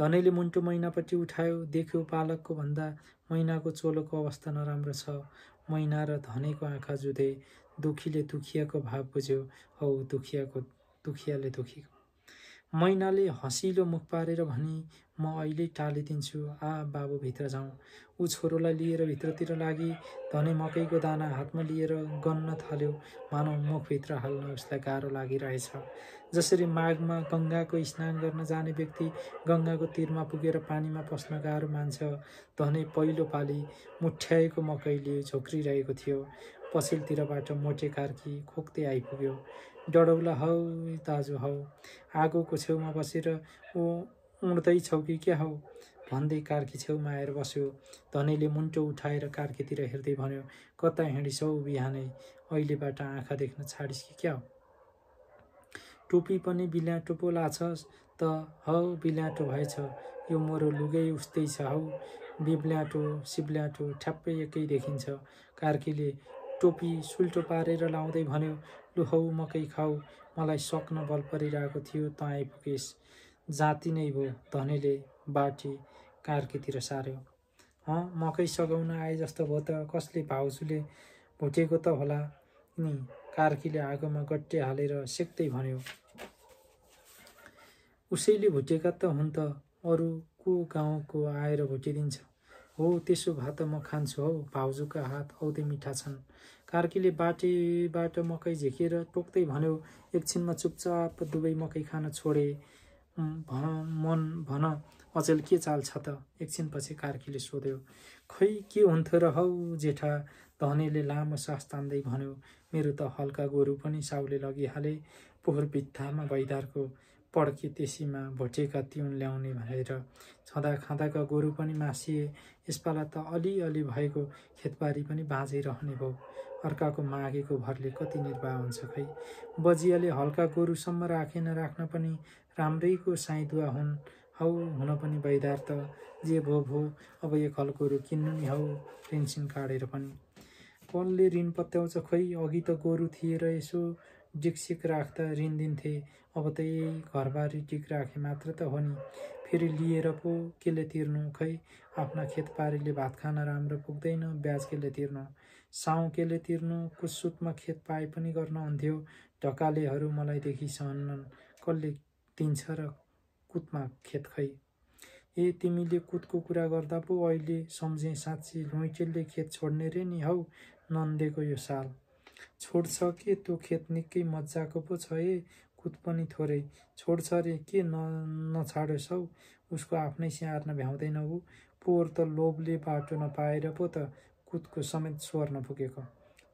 धनीले मुन्टो मैनापट्टि उठायो। देख्यो बालकको भन्दा मैनाको चोलोको अवस्था नराम्रो छ। मैना र धनीको आँखा जुधे। दुखीले दुखियाको भाव बुझ्यो। औ दुखियाले दुखीको। मैनाले हँसिलो मुख पारेर भनी, म अहिले टालिदिन्छु। बाबु भित्र जाउँ। ऊ छोरोलाई लिएर भित्रतिर लागि। धनी मकैको दाना हातमा लिएर गन्न थाल्यो। मानौ मुखभित्र हाल्न उसलाई गाह्रो लागिरहेछ। जसरी माघमा गङ्गाको स्नान गर्न जाने व्यक्ति गङ्गाको तीरमा पुगेर पानीमा पस्न गाह्रो मान्छ, धनी पहिलो पाली मुठ्याएको मकैले झोक्रिरहेको थियो। पछिल्लोतिरबाट मोटे कार्की खोक्दै आइपुग्यो। डडौला हौ दाजु हौ, आगोको छेउमा बसेर उड्दैछौ कि क्या हौ भन्दै कार्की छेउमा आएर बस्यो। धनीले मुन्टो उठाएर कार्कीतिर हेर्दै भन्यो, कता हिँडिछौ बिहानै? अहिलेबाट आँखा देख्न छाडिस् कि क्या हो? टोपी पनि बिल्याटो पो लाछस् त हौ बिल्याटो भएछ यो मोरो लुगै उस्तै छ हौ बिब्ल्याटो सिब्ल्याटो ठ्याप्पै एकै देखिन्छ। कार्कीले टोपी सुल्टो पारेर लाउँदै भन्यो, लु हौ मकै खाऊ, मलाई सक्न बल परिरहेको थियो त आइपुगेस्। जाति नै भो। धनेले बाटी कार्कीतिर सार्यो। मकै सघाउन आए जस्तो भयो त कसले भाउजूले भुटेको त होला नि। कार्कीले आगोमा गट्टे हालेर सेक्दै भन्यो। उसैले भुटेका त हुन् त, अरू को गाउँको आएर भुटिदिन्छ। हो त्यसो भए त म खान्छु हौ, भाउजूका हात औधै मिठा छन्। कार्कीले बाटेबाट मकै झिकेर टोक्दै भन्यो, एकछिनमा चुपचाप दुवै मकै खान छोडे। भन अचेल के चाल छ त? एकछिनपछि कार्कीले सोध्यो। खै के हुन्थ्यो र हौ जेठा? धनेले लामो सास तान्दै भन्यो, मेरो त हल्का गोरु पनि साउले लगिहाले। पोहोर भित्तामा भैदारको पड्के तेसीमा भोटेका तिउन ल्याउने भएर छँदा खाँदाका गोरु पनि मासिए। यसपाला त अलिअलि भएको खेतबारी पनि बाँझै रहने भयो। अर्काको मागेको भरले कति निर्वाह हुन्छ खै। बजियाले हल्का गोरुसम्म राख्न पनि राम्रैको साइदुवा हुन् हौ। हुन पनि भैदार त जे भो अब एक हल गोरु किन्नु नि हौ, ऋणसिन काटेर पनि। कसले ऋण पत्याउँछ खै? अघि त गोरु थिए र यसो डिकसिक राख्दा ऋण दिन्थे, अब त यही घरबारी टिक राखे मात्र त हो नि। फेरि लिएर पो केले तिर्नु खै? आफ्ना खेतबारीले भात खान राम्रो पुग्दैन, ब्याज केले तिर्नु? साउ केले तिर्नु? कुसुतमा खेत पाए पनि गर्न हुन्थ्यो। ढकालेहरू मलाई देखि सहन्नन्, कसले दिन्छ र कुतमा खेत खै? ए तिमीले कुतको कुरा गर्दा पो अहिले सम्झे, साँच्ची लुइटेलले खेत छोड्ने रे नि हौ नन्देको यो साल। छोड्छ के त्यो खेत निकै मजाको पो छ ए, कुत पनि थोरै छोड्छ रे के नछाडोस् हौ। उसको आफ्नै स्याहार्न भ्याउँदैन ऊ। पोहोर त लोभले बाटो नपाएर पो त कुतको समेत स्वर्न पुगेको।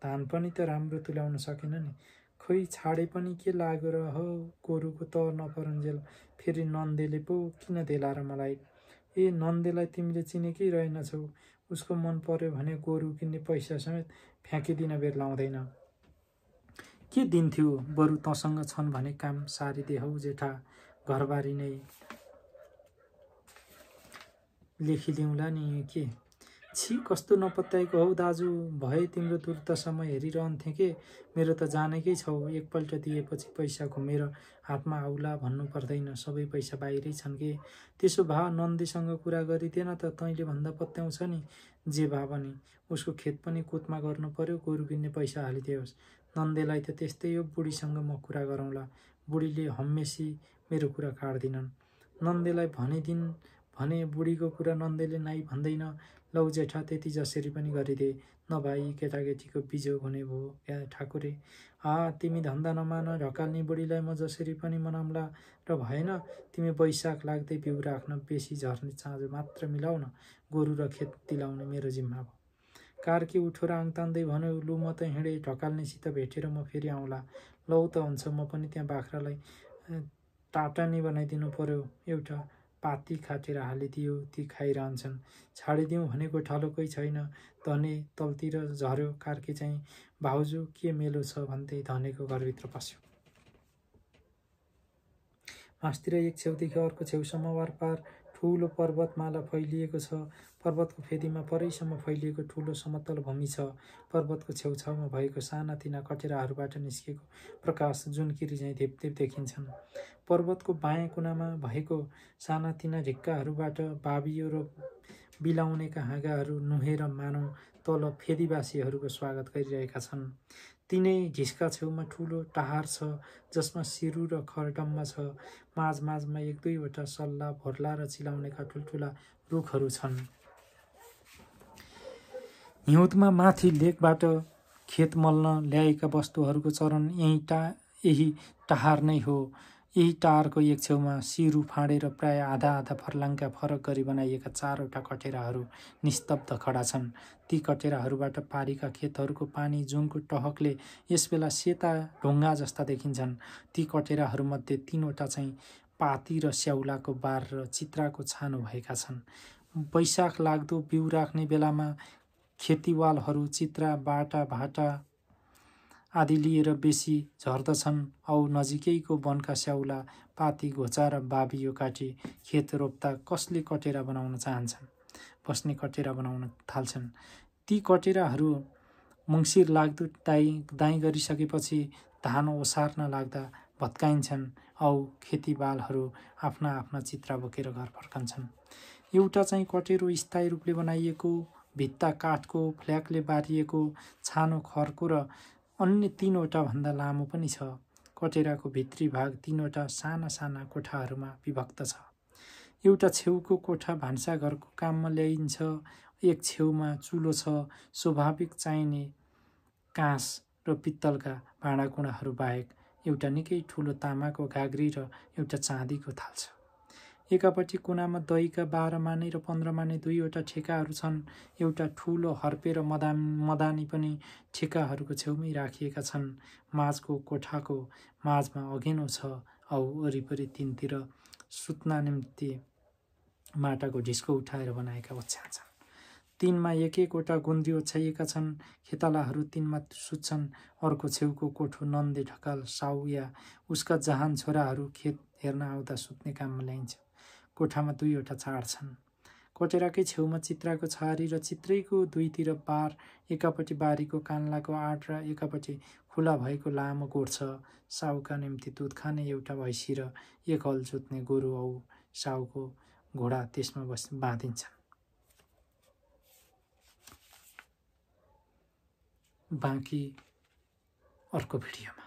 धान पनि त राम्रो तुल्याउन सकेन नि। खै छाडे पनि के लाग्यो र हौ, गोरुको त नपरुन्जेल फेरि नन्देले पो किन देला र मलाई? ए नन्देलाई तिमीले चिनेकै रहेनछौ। उसको मन पर्यो भने गोरु किन्ने पैसा समेत फ्याँकिदिन बेर लाउँदैन। के दिन्थ्यो? बरु तँसँग छन् भने काम सारिदे हौ जेठा, घरबारी नै लेखिदिउँला नि के? छि कस्तो नपत्याएको हौ दाजु, भए तिम्रो दुर्दशामा हेरिरहन्थे के? मेरो त जानेकै छौ, एकपल्ट दिएपछि पैसा घुमेर हातमा आउला भन्नु पर्दैन, सबै पैसा बाहिरै छन् के? त्यसो भए नन्दीसँग कुरा गरिदेन त, तैँले भन्दा पत्याउँछ नि। जे भए पनि उसको खेत पनि कुतमा गर्नु पर्यो, गोरु किन्ने पैसा हालिदियोस्। नन्देलाई त त्यस्तै हो, बुढीसँग म कुरा गरौँला। बुढीले हमेसी मेरो कुरा काट्दिनन्। नन्देलाई भनिदिन् भने बुढीको कुरा नन्देले नाइ भन्दैन। लौ जेठा त्यति जसरी पनि गरिदे, नभए केटाकेटीको बिजोग हुने भयो क्या ठाकुरे। तिमी धन्दा नमान, ढकाल्ने बुढीलाई म जसरी पनि मनाउँला र भएन तिमी वैशाख लाग्दै बिउ राख्न बेसी झर्ने चाँजो मात्र मिलाउन, गोरु र खेत दिलाउने मेरो जिम्मा भयो। कार्की उठो र आङ तान्दै भन्यो, लु म त हिँडे, ढकाल्नेसित भेटेर म फेरि आउँला। लौ त हुन्छ, म पनि त्यहाँ बाख्रालाई टाटानी बनाइदिनु पर्यो, एउटा पाती खाटेर हालिदियो, ती खाइरहन्छन्। छाडिदिउँ भने गोठालो कोही छैन। धने तलतिर झर्यो। कार्की चाहिँ भाउजू के मेलो छ भन्दै धनेको घरभित्र पस्यो। मास्तिर एक छेउदेखि अर्को छेउसम्म वारपार ठुलो पर्वतमाला फैलिएको छ। पर्वतको फेदीमा परैसम्म फैलिएको ठुलो समतल भूमि छ। पर्वतको छेउछाउमा भएको सानातिना कटेराहरूबाट निस्केको प्रकाश जुनकिरी झैँ धिपधिप देखिन्छन्। पर्वतको बायाँ कुनामा भएको सानातिना ढिक्काहरूबाट बाबियो र बिलाउनेका हाँगाहरू नुहेर मानौ तल फेदीवासीहरूको स्वागत गरिरहेका छन्। तिनै ढिस्का छेउमा ठुलो टाहार छ, जसमा सिरु र खरडम्बा छ। माझमा एक दुईवटा सल्ला, भोर्ला र चिलाउनेका ठुल्ठुला रुखहरू छन्। हिउँदमा माथि लेकबाट खेत मल्न ल्याएका वस्तुहरूको चरण यही टाहार नै हो। यही टारको एक छेउमा सिरु फाँडेर प्राय आधा आधा फर्लाङ्का फरक गरी बनाइएका चारवटा कटेराहरू निस्तब्ध खडा छन्। ती कटेराहरूबाट पारीका खेतहरूको पानी जुनको टहकले यसबेला सेता ढुङ्गा जस्ता देखिन्छन्। ती कटेराहरूमध्ये 3वटा चाहिँ पाती र स्याउलाको बार र चित्राको छानो भएका छन्। वैशाख लाग्दो बिउ राख्ने बेलामा खेतीवालहरू चित्रा, बाटा, भाटा आदि लिएर बेसी झर्दछन् औ नजिकैको वनका स्याउला, पाती, घोचा र बाबियो काटी खेत रोप्दा कसले कटेरा बनाउन चाहन्छन्, बस्ने कटेरा बनाउन थाल्छन्। ती कटेराहरू मङ्सिर लाग्दो दाइँ गरिसकेपछि धान ओसार्न लाग्दा भत्काइन्छन् औ खेतीबालहरू आफ्ना आफ्ना चित्रा बोकेर घर फर्कन्छन्। एउटा चाहिँ कटेरो स्थायी रूपले बनाइएको, भित्ता काठको, फ्ल्यागले बारिएको, छानो खरको र अन्य 3वटा भन्दा लामो पनि छ। कटेराको भित्री भाग 3वटा साना साना कोठाहरूमा विभक्त छ। एउटा छेउको कोठा भान्साघरको काममा ल्याइन्छ, एक छेउमा चुलो छ। स्वाभाविक चाहिने काँस र पित्तलका भाँडाकुँडाहरू बाहेक एउटा निकै ठुलो तामाको गाग्री र एउटा चाँदीको थाल छ। एकापट्टि कुनामा दहीका 12 माने र 15 माने 2वटा ठेकाहरू छन्। एउटा ठुलो हर्पे र मदानी पनि ठेकाहरूको छेउमै राखिएका छन्। माझको कोठाको माझमा अघेनो छ औ वरिपरि 3तिर सुत्ना निम्ति माटाको ढिस्को उठाएर बनाएका ओछ्यान छन्। 3मा एक एकवटा गुन्द्री ओछ्याइएका छन्। खेतालाहरू 3मा सुत्छन्। अर्को छेउको कोठो नन्दे ढकाल साउ या उसका जहान छोराहरू खेत हेर्न आउँदा सुत्ने काममा ल्याइन्छ। कोठामा 2वटा छाड छन्। कटेराकै छेउमा चित्राको छहारी र चित्रैको 2तिर बार, एकापट्टि बारीको कान्लाको आड र एकापट्टि खुला भएको लामो गोठ छ। साउका निम्ति दुध खाने एउटा भैँसी र एक हल जोत्ने गोरु औ साउको घोडा त्यसमा बाँधिन्छन्। बाँकी अर्को भिडियोमा।